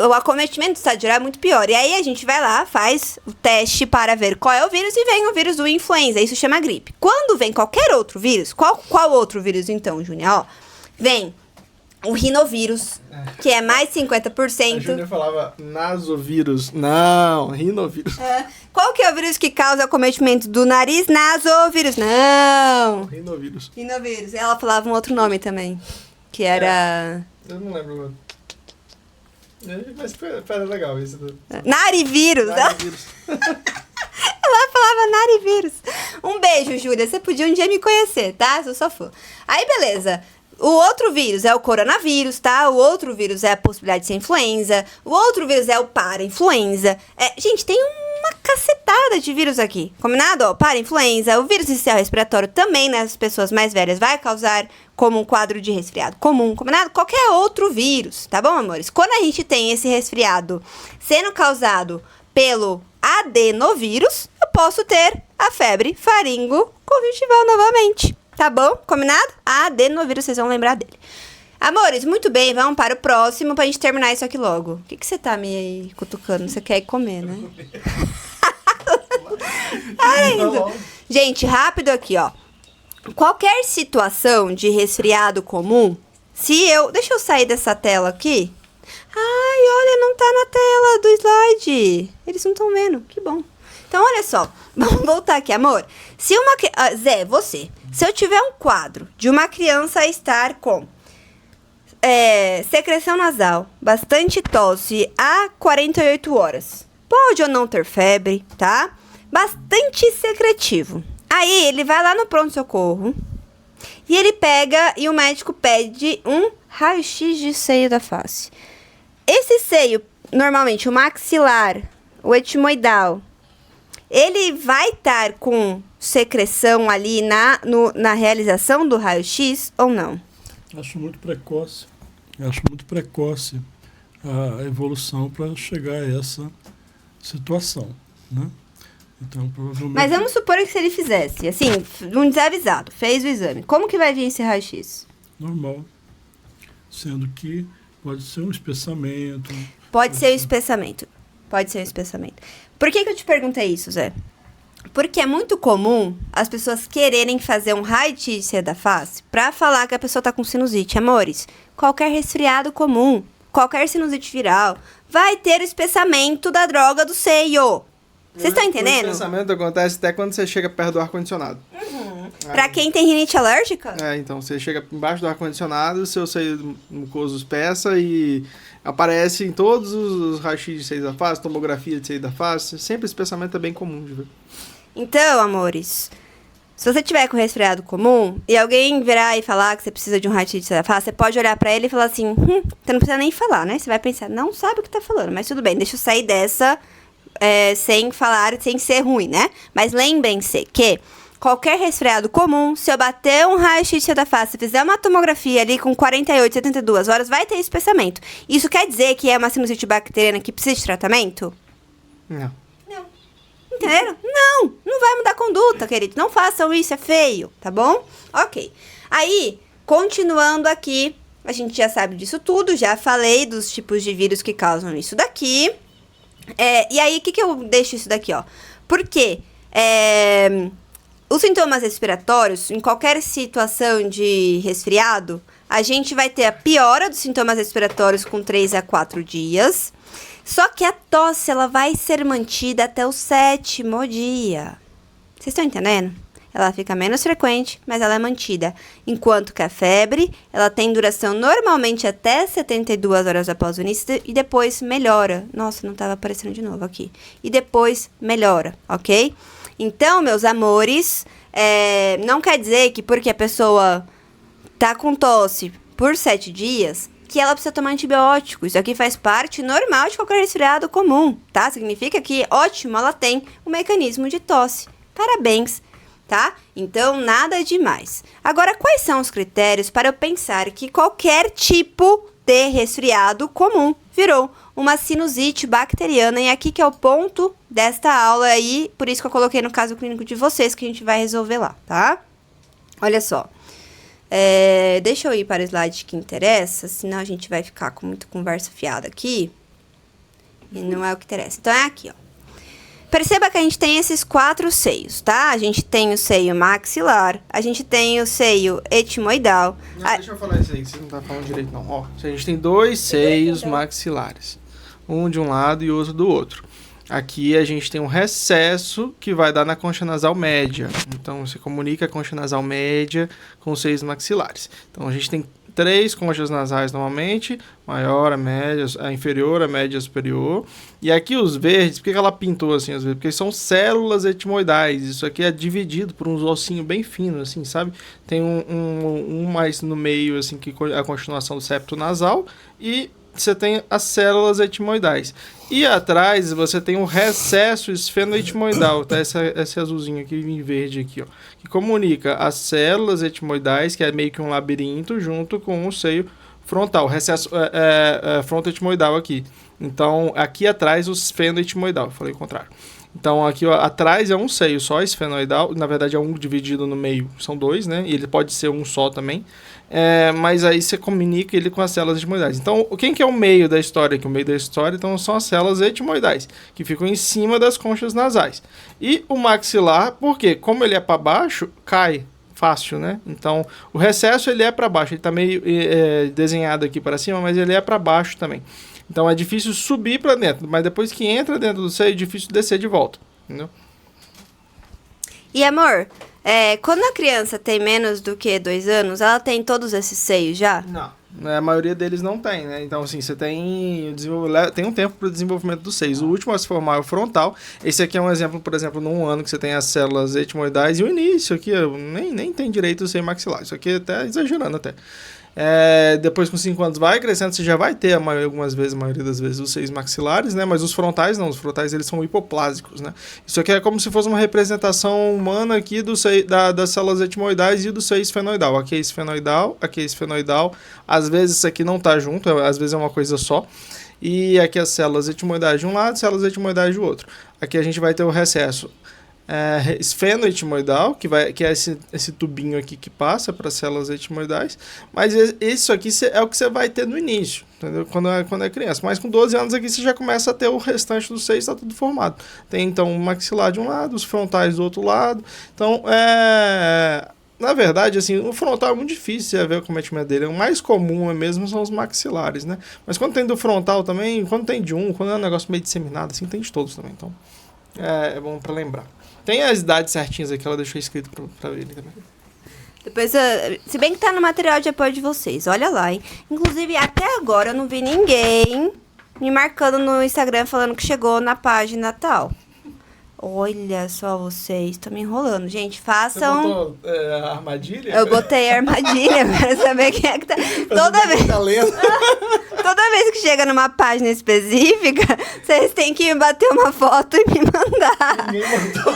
O acometimento do estado geral é muito pior. E aí a gente vai lá, faz o teste para ver qual é o vírus e vem o vírus do influenza, isso chama gripe. Quando vem qualquer outro vírus, qual outro vírus então, Júnior? Ó, vem o rinovírus, que é mais A 50%. Júlia falava nasovírus. Não, rinovírus. Qual que é o vírus que causa acometimento do nariz? Nasovírus. Não. Rinovírus. Rinovírus. Ela falava um outro nome também, que era... Eu não lembro agora. Mas era legal isso. Narivírus. Narivírus. Ela falava narivírus. Um beijo, Júlia. Você podia um dia me conhecer, tá? Eu sou fã. Aí, beleza. O outro vírus é o coronavírus, tá? O outro vírus é a possibilidade de ser influenza. O outro vírus é o para-influenza. Gente, tem uma cacetada de vírus aqui. Combinado? Ó, para-influenza. O vírus inicial respiratório também nas pessoas mais velhas vai causar como um quadro de resfriado comum. Combinado? Qualquer outro vírus, tá bom, amores? Quando a gente tem esse resfriado sendo causado pelo adenovírus, eu posso ter a febre faringo-conjuntival novamente. Tá bom? Combinado? Adenovírus, vocês vão lembrar dele. Amores, muito bem, vamos para o próximo pra gente terminar isso aqui logo. O que você tá me cutucando? Você quer ir comer, né? Gente, rápido aqui, ó. Qualquer situação de resfriado comum, deixa eu sair dessa tela aqui. Ai, olha, não tá na tela do slide. Eles não estão vendo, que bom. Então, olha só, vamos voltar aqui, amor. Zé, você. Se eu tiver um quadro de uma criança estar com secreção nasal, bastante tosse há 48 horas, pode ou não ter febre, tá? Bastante secretivo. Aí, ele vai lá no pronto-socorro e ele pega e o médico pede um raio-x de seio da face. Esse seio, normalmente o maxilar, o etimoidal, ele vai estar com secreção ali na realização do raio-x ou não? Acho muito precoce. A evolução para chegar a essa situação, né? Então, provavelmente... Mas vamos supor que se ele fizesse, assim, um desavisado, fez o exame. Como que vai vir esse raio-x? Normal. Sendo que pode ser um espessamento. Pode ser um espessamento. Por que eu te perguntei isso, Zé? Porque é muito comum as pessoas quererem fazer um raio-x da face pra falar que a pessoa tá com sinusite. Amores, qualquer resfriado comum, qualquer sinusite viral, vai ter o espessamento da droga do seio. Vocês estão entendendo? O espessamento acontece até quando você chega perto do ar-condicionado. Pra quem tem rinite alérgica? Então você chega embaixo do ar-condicionado, seu seio mucoso espessa e aparece em todos os raios-x de seio da face, tomografia de seio da face. Sempre esse espessamento é bem comum de ver. Então, amores, se você tiver com resfriado comum e alguém virar e falar que você precisa de um raio-x de seio da face, você pode olhar pra ele e falar assim, você não precisa nem falar, né? Você vai pensar, não sabe o que tá falando, mas tudo bem, deixa eu sair dessa sem falar, sem ser ruim, né? Mas lembrem-se que qualquer resfriado comum, se eu bater um raio-x da face, fizer uma tomografia ali com 48, 72 horas, vai ter espessamento. Isso quer dizer que é uma sinusite bacteriana que precisa de tratamento? Não. Entenderam? Não vai mudar a conduta, querido. Não façam isso, é feio, tá bom? Ok. Aí, continuando aqui, a gente já sabe disso tudo, já falei dos tipos de vírus que causam isso daqui. E aí, o que eu deixo isso daqui, ó? Porque os sintomas respiratórios, em qualquer situação de resfriado, a gente vai ter a piora dos sintomas respiratórios com 3 a 4 dias. Só que a tosse, ela vai ser mantida até o 7º dia. Vocês estão entendendo? Ela fica menos frequente, mas ela é mantida. Enquanto que a febre, ela tem duração normalmente até 72 horas após o início e depois melhora. Nossa, não estava aparecendo de novo aqui. E depois melhora, ok? Então, meus amores, não quer dizer que porque a pessoa tá com tosse por 7 dias, que ela precisa tomar antibiótico. Isso aqui faz parte normal de qualquer resfriado comum, tá? Significa que, ótimo, ela tem um mecanismo de tosse. Parabéns, tá? Então, nada demais. Agora, quais são os critérios para eu pensar que qualquer tipo de resfriado comum virou uma sinusite bacteriana? E aqui que é o ponto desta aula aí, por isso que eu coloquei no caso clínico de vocês, que a gente vai resolver lá, tá? Olha só. Deixa eu ir para o slide que interessa, senão a gente vai ficar com muita conversa fiada aqui. E não é o que interessa. Então, é aqui, ó. Perceba que a gente tem esses 4 seios, tá? A gente tem o seio maxilar, a gente tem o seio etimoidal. Não, deixa eu falar isso aí, que você não tá falando direito, não. Ó, a gente tem 2 seios maxilares. Um de um lado e outro do outro. Aqui a gente tem um recesso que vai dar na concha nasal média. Então, você comunica a concha nasal média com os seios maxilares. Então, a gente tem 3 conchas nasais normalmente, maior, a média, a inferior, a média, a superior. E aqui os verdes, por que ela pintou assim os verdes? Porque são células etimoidais. Isso aqui é dividido por uns ossinhos bem finos, assim, sabe? Tem um mais no meio, assim, que é a continuação do septo nasal, e você tem as células etimoidais. E atrás você tem um recesso esfenoetimoidal, tá? Esse azulzinho aqui em verde aqui, ó, que comunica as células etimoidais, que é meio que um labirinto, junto com o seio frontal, recesso frontoetimoidal aqui. Então, aqui atrás o esfenoetimoidal, eu falei o contrário. Então, aqui ó, atrás é um seio só esfenoidal, na verdade é um dividido no meio, são 2, né? E ele pode ser um só também. Mas aí você comunica ele com as células etimoidais. Então, quem que é o meio da história aqui? O meio da história, então, são as células etimoidais, que ficam em cima das conchas nasais. E o maxilar, porque como ele é para baixo, cai fácil, né? Então, o recesso ele é para baixo, ele está meio desenhado aqui para cima, mas ele é para baixo também. Então, é difícil subir para dentro, mas depois que entra dentro do seio, é difícil descer de volta, entendeu? E, amor, quando a criança tem menos do que 2 anos, ela tem todos esses seios já? Não. A maioria deles não tem, né? Então, assim, você tem um tempo para o desenvolvimento dos seios. O último a se formar é o frontal. Esse aqui é um exemplo, por exemplo, num ano que você tem as células etimoidais. E o início aqui, nem tem direito o seio maxilar. Isso aqui é até exagerando até. Depois com 5 anos vai crescendo, você já vai ter algumas vezes, a maioria das vezes, os seios maxilares, né? Mas os frontais não, os frontais eles são hipoplásicos, né? Isso aqui é como se fosse uma representação humana aqui das células etimoidais e do seio esfenoidal. Aqui é esfenoidal, aqui é esfenoidal. Às vezes isso aqui não tá junto, às vezes é uma coisa só. E aqui as células etimoidais de um lado, células etimoidais do outro. Aqui a gente vai ter o recesso esfenoetimoidal, que é esse tubinho aqui que passa para as células etimoidais, mas isso aqui é o que você vai ter no início, entendeu? Quando é criança. Mas com 12 anos aqui você já começa a ter o restante do seio, está tudo formado. Tem então o maxilar de um lado, os frontais do outro lado. Então, na verdade, assim, o frontal é muito difícil de ver o cometimento dele. O mais comum mesmo são os maxilares, né? Mas quando tem do frontal também, quando tem de um, quando é um negócio meio disseminado, assim, tem de todos também. Então, é bom para lembrar. Tem as idades certinhas aqui, ela deixou escrito pra ele também. Depois, se bem que tá no material de apoio de vocês, olha lá, hein? Inclusive, até agora eu não vi ninguém me marcando no Instagram falando que chegou na página tal. Olha só vocês, estão me enrolando. Gente, façam... Você botou a armadilha? Eu botei a armadilha para saber quem é que tá... Toda vez que chega numa página específica, vocês têm que bater uma foto e me mandar. Ninguém mandou.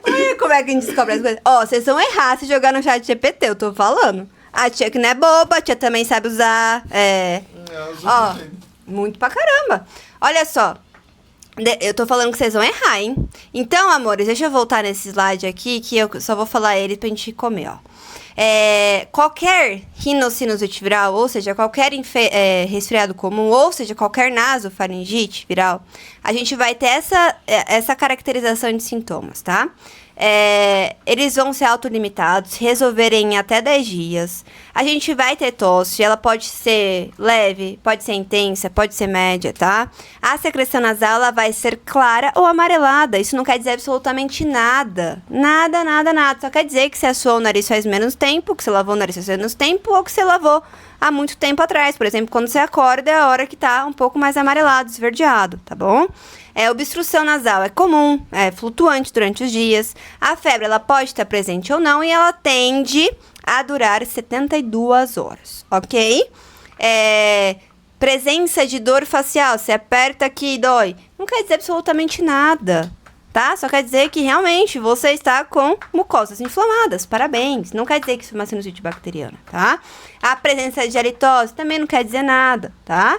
Olha como é que a gente descobre as coisas. Ó, vocês vão errar se jogar no chat GPT, eu tô falando. A tia que não é boba, a tia também sabe usar. Ó, muito pra caramba. Olha só. Eu tô falando que vocês vão errar, hein? Então, amores, deixa eu voltar nesse slide aqui, que eu só vou falar ele pra gente comer, ó. Qualquer rinocinusite viral, ou seja, qualquer resfriado comum, ou seja, qualquer nasofaringite viral, a gente vai ter essa caracterização de sintomas, tá? Eles vão ser autolimitados, resolverem em até 10 dias. A gente vai ter tosse, ela pode ser leve, pode ser intensa, pode ser média, tá? A secreção nasal, ela vai ser clara ou amarelada. Isso não quer dizer absolutamente nada. Nada, nada, nada. Só quer dizer que você assoou o nariz faz menos tempo, que você lavou o nariz faz menos tempo, ou que você lavou há muito tempo atrás. Por exemplo, quando você acorda, é a hora que tá um pouco mais amarelado, esverdeado, tá bom? Obstrução nasal é comum, é flutuante durante os dias. A febre, ela pode estar presente ou não, e ela tende a durar 72 horas, ok? Presença de dor facial, você aperta aqui e dói. Não quer dizer absolutamente nada, tá? Só quer dizer que realmente você está com mucosas inflamadas, parabéns. Não quer dizer que isso é uma sinusite bacteriana, tá? A presença de halitose também não quer dizer nada, tá?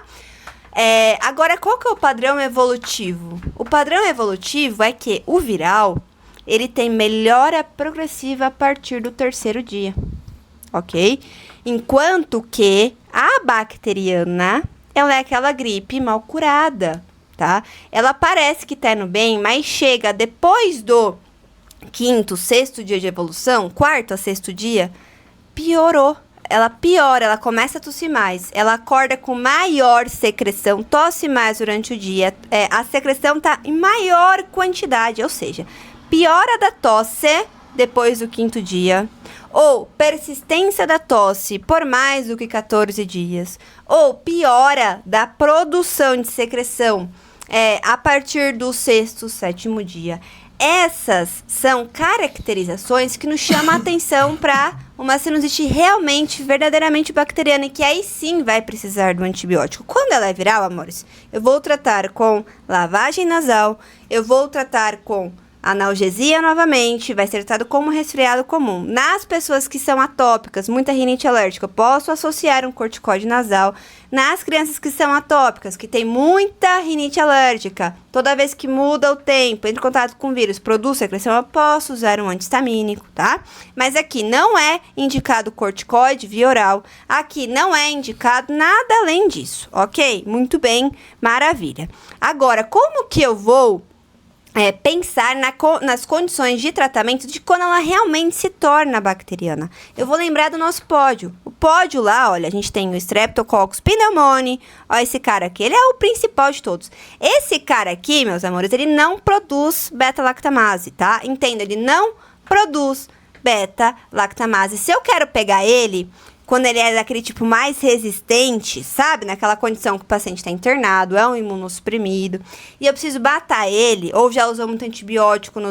Agora, qual que é o padrão evolutivo? O padrão evolutivo é que o viral, ele tem melhora progressiva a partir do 3º dia, ok? Enquanto que a bacteriana, ela é aquela gripe mal curada, tá? Ela parece que tá indo bem, mas chega depois do 5º, 6º dia de evolução, 4º a 6º dia, piorou. Ela piora, ela começa a tossir mais, ela acorda com maior secreção, tosse mais durante o dia, a secreção tá em maior quantidade, ou seja, piora da tosse depois do 5º dia, ou persistência da tosse por mais do que 14 dias, ou piora da produção de secreção a partir do 6º, 7º dia. Essas são caracterizações que nos chamam a atenção para uma sinusite realmente, verdadeiramente bacteriana e que aí sim vai precisar do antibiótico. Quando ela é viral, amores, eu vou tratar com lavagem nasal, eu vou tratar com analgesia novamente, vai ser tratado como resfriado comum. Nas pessoas que são atópicas, muita rinite alérgica, eu posso associar um corticoide nasal. Nas crianças que são atópicas, que tem muita rinite alérgica, toda vez que muda o tempo, entra em contato com o vírus, produz secreção, eu posso usar um anti-histamínico, tá? Mas aqui não é indicado corticoide via oral, aqui não é indicado nada além disso, ok? Muito bem, maravilha. Agora, como que eu vou pensar nas condições de tratamento de quando ela realmente se torna bacteriana? Eu vou lembrar do nosso pódio. O pódio lá, olha, a gente tem o Streptococcus pneumoniae. Olha esse cara aqui, ele é o principal de todos. Esse cara aqui, meus amores, ele não produz beta-lactamase, tá? Entenda, ele não produz beta-lactamase. Se eu quero pegar ele quando ele é daquele tipo mais resistente, sabe? Naquela condição que o paciente está internado, é um imunossuprimido, e eu preciso matar ele, ou já usou muito antibiótico no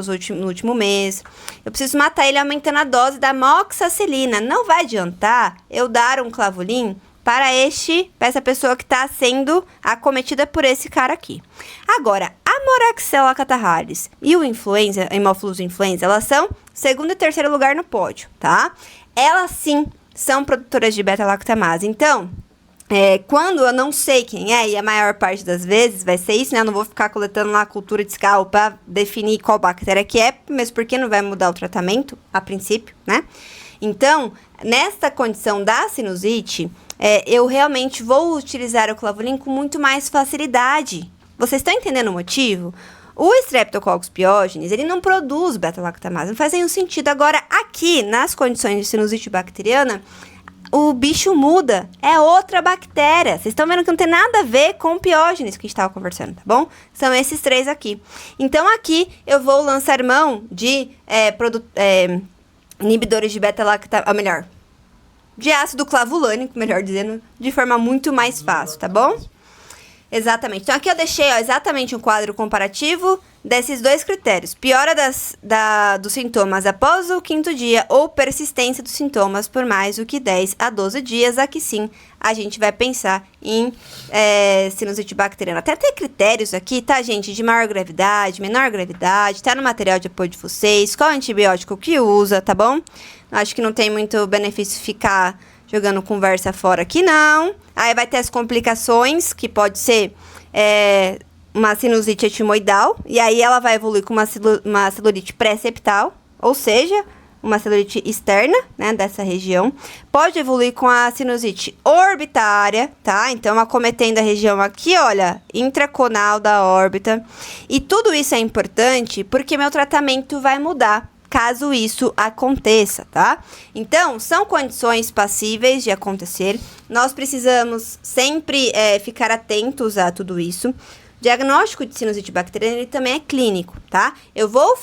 último mês, eu preciso matar ele aumentando a dose da moxacilina. Não vai adiantar eu dar um clavulin para essa pessoa que está sendo acometida por esse cara aqui. Agora, a Moraxella catarrhalis e o influenza, a Haemophilus influenza, elas são 2º e 3º lugar no pódio, tá? Elas sim são produtoras de beta-lactamase. Então, quando eu não sei quem é, e a maior parte das vezes vai ser isso, né? Eu não vou ficar coletando lá a cultura de escala para definir qual bactéria que é, mesmo porque não vai mudar o tratamento, a princípio, né? Então, nesta condição da sinusite, eu realmente vou utilizar o clavulin com muito mais facilidade. Vocês estão entendendo o motivo? O Streptococcus pyogenes, ele não produz beta-lactamase, não faz nenhum sentido. Agora, aqui, nas condições de sinusite bacteriana, o bicho muda, é outra bactéria. Vocês estão vendo que não tem nada a ver com o piógenes que a gente estava conversando, tá bom? São esses 3 aqui. Então, aqui, eu vou lançar mão de inibidores de beta-lactamase, ou melhor, de ácido clavulânico, melhor dizendo, de forma muito mais fácil, tá bom? Exatamente. Então, aqui eu deixei exatamente um quadro comparativo desses 2 critérios. Piora dos sintomas após o 5º dia ou persistência dos sintomas por mais do que 10 a 12 dias. Aqui sim, a gente vai pensar em sinusite bacteriana. Até tem critérios aqui, tá, gente? De maior gravidade, menor gravidade. Tá no material de apoio de vocês. Qual antibiótico que usa, tá bom? Acho que não tem muito benefício ficar jogando conversa fora aqui, não. Aí vai ter as complicações, que pode ser uma sinusite etimoidal. E aí ela vai evoluir com uma celulite pré-septal, ou seja, uma celulite externa, né, dessa região. Pode evoluir com a sinusite orbitária, tá? Então, acometendo a região aqui, olha, intraconal da órbita. E tudo isso é importante porque meu tratamento vai mudar caso isso aconteça, tá? Então, são condições passíveis de acontecer. Nós precisamos sempre ficar atentos a tudo isso. Diagnóstico de sinusite bacteriana, ele também é clínico, tá? Eu vou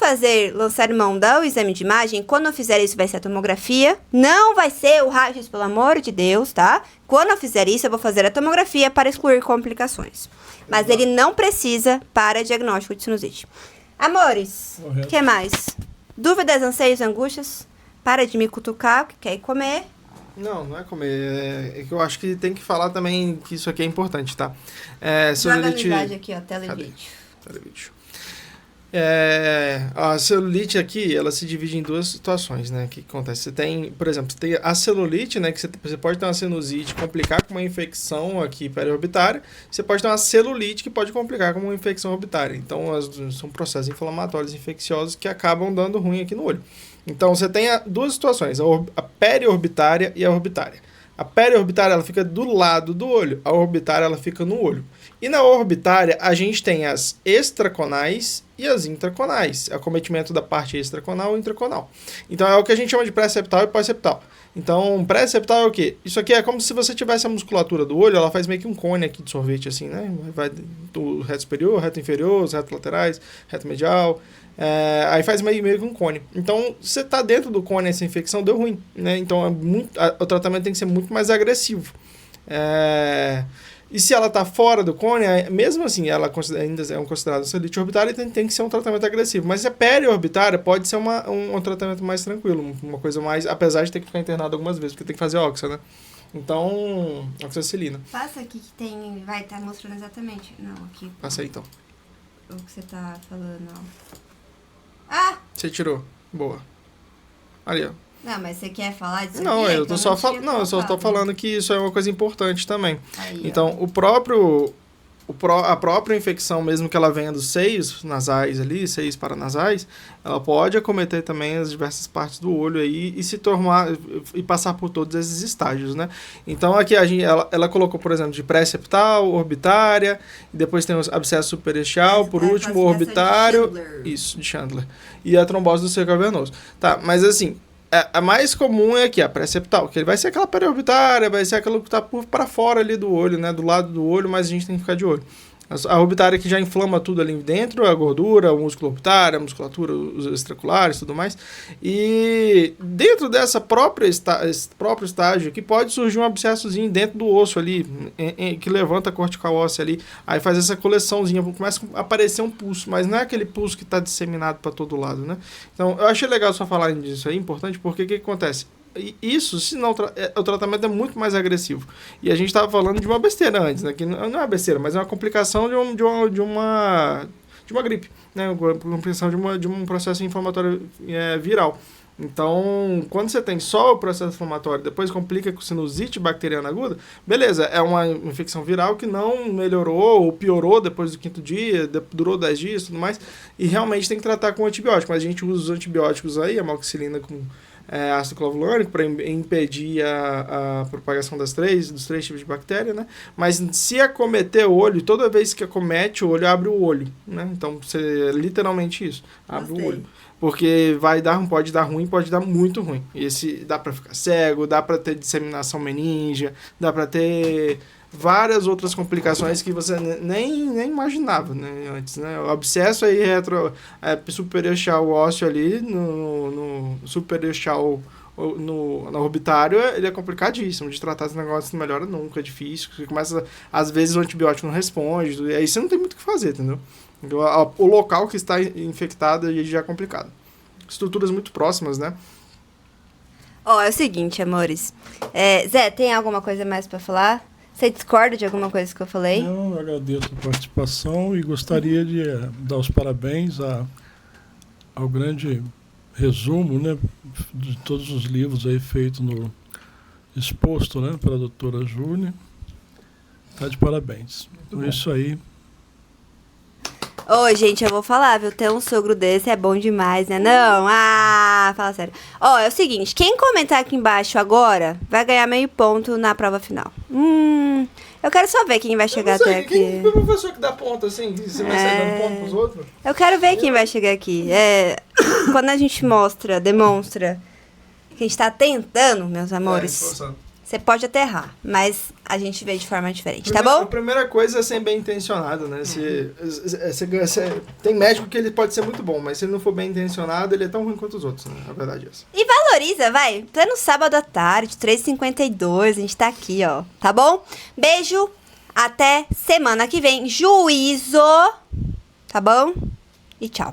lançar mão do exame de imagem. Quando eu fizer isso, vai ser a tomografia. Não vai ser o raio-x, pelo amor de Deus, tá? Quando eu fizer isso, eu vou fazer a tomografia para excluir complicações. Mas ele não precisa para diagnóstico de sinusite. Amores, o que mais? Dúvidas, anseios, angústias? Para de me cutucar, o que quer ir comer. Não é comer. É que eu acho que tem que falar também que isso aqui é importante, tá? Joga a amizade aqui, ó, televídeo. Televídeo. A celulite aqui, ela se divide em 2 situações, né? O que acontece? Você tem, por exemplo, você tem a celulite, né? Que você pode ter uma sinusite, complicar com uma infecção aqui periorbitária. Você pode ter uma celulite que pode complicar com uma infecção orbitária. Então, são processos inflamatórios infecciosos que acabam dando ruim aqui no olho. Então, você tem 2 situações, a periorbitária e a orbitária. A periorbitária, ela fica do lado do olho. A orbitária, ela fica no olho. E na orbitária, a gente tem as extraconais e as intraconais. É o acometimento da parte extraconal e intraconal. Então, é o que a gente chama de pré-septal e pós-septal. Então, pré-septal é o quê? Isso aqui é como se você tivesse a musculatura do olho, ela faz meio que um cone aqui de sorvete, assim, né? Vai do reto superior, reto inferior, os retos laterais, reto medial. Aí faz meio que um cone. Então, você tá dentro do cone, essa infecção deu ruim, né? Então, o tratamento tem que ser muito mais agressivo. E se ela tá fora do cone, mesmo assim, ela ainda é considerada celulite orbitária e tem que ser um tratamento agressivo. Mas a periorbitária pode ser um tratamento mais tranquilo, uma coisa mais, apesar de ter que ficar internado algumas vezes, porque tem que fazer oxa, né? Então, oxacilina. Passa aqui que tem, vai estar mostrando exatamente. Não, aqui. Passa aí, então. O que você tá falando, ó. Ah! Você tirou. Boa. Ali, ó. Não, mas você quer falar disso Não, aqui? eu tô Então só tinha eu só tô colocado. falando que isso é uma coisa importante também. Aí, Então, a própria infecção, mesmo que ela venha dos seios nasais ali, seios paranasais, ela pode acometer também as diversas partes do olho aí e se tornar e passar por todos esses estágios, né? Então aqui ela colocou, por exemplo, de pré-septal, orbitária, e depois tem o abscesso superficial, por último, o orbitário, isso, de Chandler, e a trombose do cerco cavernoso. Tá, mas assim, a mais comum é aqui, a pré-septal, que ele vai ser aquela periorbitária, vai ser aquilo que está para fora ali do olho, né, do lado do olho, mas a gente tem que ficar de olho. A orbitária que já inflama tudo ali dentro, a gordura, o músculo orbitário, a musculatura, os extraculares e tudo mais. E dentro dessa próprio estágio aqui pode surgir um abscessozinho dentro do osso ali, que levanta a cortical óssea ali, aí faz essa coleçãozinha, começa a aparecer um pulso, mas não é aquele pulso que está disseminado para todo lado, né? Então, eu achei legal só falar disso aí, importante, porque o que acontece? Isso, se não, o tratamento é muito mais agressivo. E a gente estava falando de uma besteira antes, né? Que não é uma besteira, mas é uma complicação de uma gripe, né? Uma complicação de um processo inflamatório viral. Então, quando você tem só o processo inflamatório, depois complica com sinusite bacteriana aguda, beleza, é uma infecção viral que não melhorou ou piorou depois do 5º dia, durou 10 dias e tudo mais, e realmente tem que tratar com antibiótico. Mas a gente usa os antibióticos aí, a amoxicilina com ácido clavulânico para impedir a propagação dos três tipos de bactéria, né? Mas se acometer o olho, toda vez que acomete o olho, abre o olho, né? Então, literalmente isso, abre o olho. Porque pode dar ruim, pode dar muito ruim. Dá para ficar cego, dá para ter disseminação meníngea, dá para ter várias outras complicações que você nem imaginava, né, antes, né? O abscesso aí superficial ósseo ali, no superficial no orbitário, ele é complicadíssimo de tratar, esse negócio não melhora nunca, é difícil, você começa, às vezes o antibiótico não responde, e aí você não tem muito o que fazer, entendeu? O local que está infectado já é complicado. Estruturas muito próximas, né? É o seguinte, amores. Zé, tem alguma coisa mais pra falar? Você discorda de alguma coisa que eu falei? Não, eu agradeço a participação e gostaria de dar os parabéns ao grande resumo, né, de todos os livros aí feitos exposto, né, pela doutora Júlia. Tá de parabéns. Por isso aí. Gente, eu vou falar, viu? Ter um sogro desse é bom demais, né? Não? Fala sério. É o seguinte, quem comentar aqui embaixo agora vai ganhar meio ponto na prova final. Eu quero só ver quem vai chegar até aqui. Quem é o professor que dá ponto, assim? Você vai sair dando ponto pros outros? Eu quero ver quem vai chegar aqui. Quando a gente demonstra que a gente tá tentando, meus amores, você pode até errar, mas a gente vê de forma diferente, tá bom? A primeira coisa é ser bem intencionado, né? Tem médico que ele pode ser muito bom, mas se ele não for bem intencionado, ele é tão ruim quanto os outros, né? A verdade é essa. E valoriza, vai. Pleno sábado à tarde, 3h52, a gente tá aqui, ó. Tá bom? Beijo, até semana que vem. Juízo, tá bom? E tchau.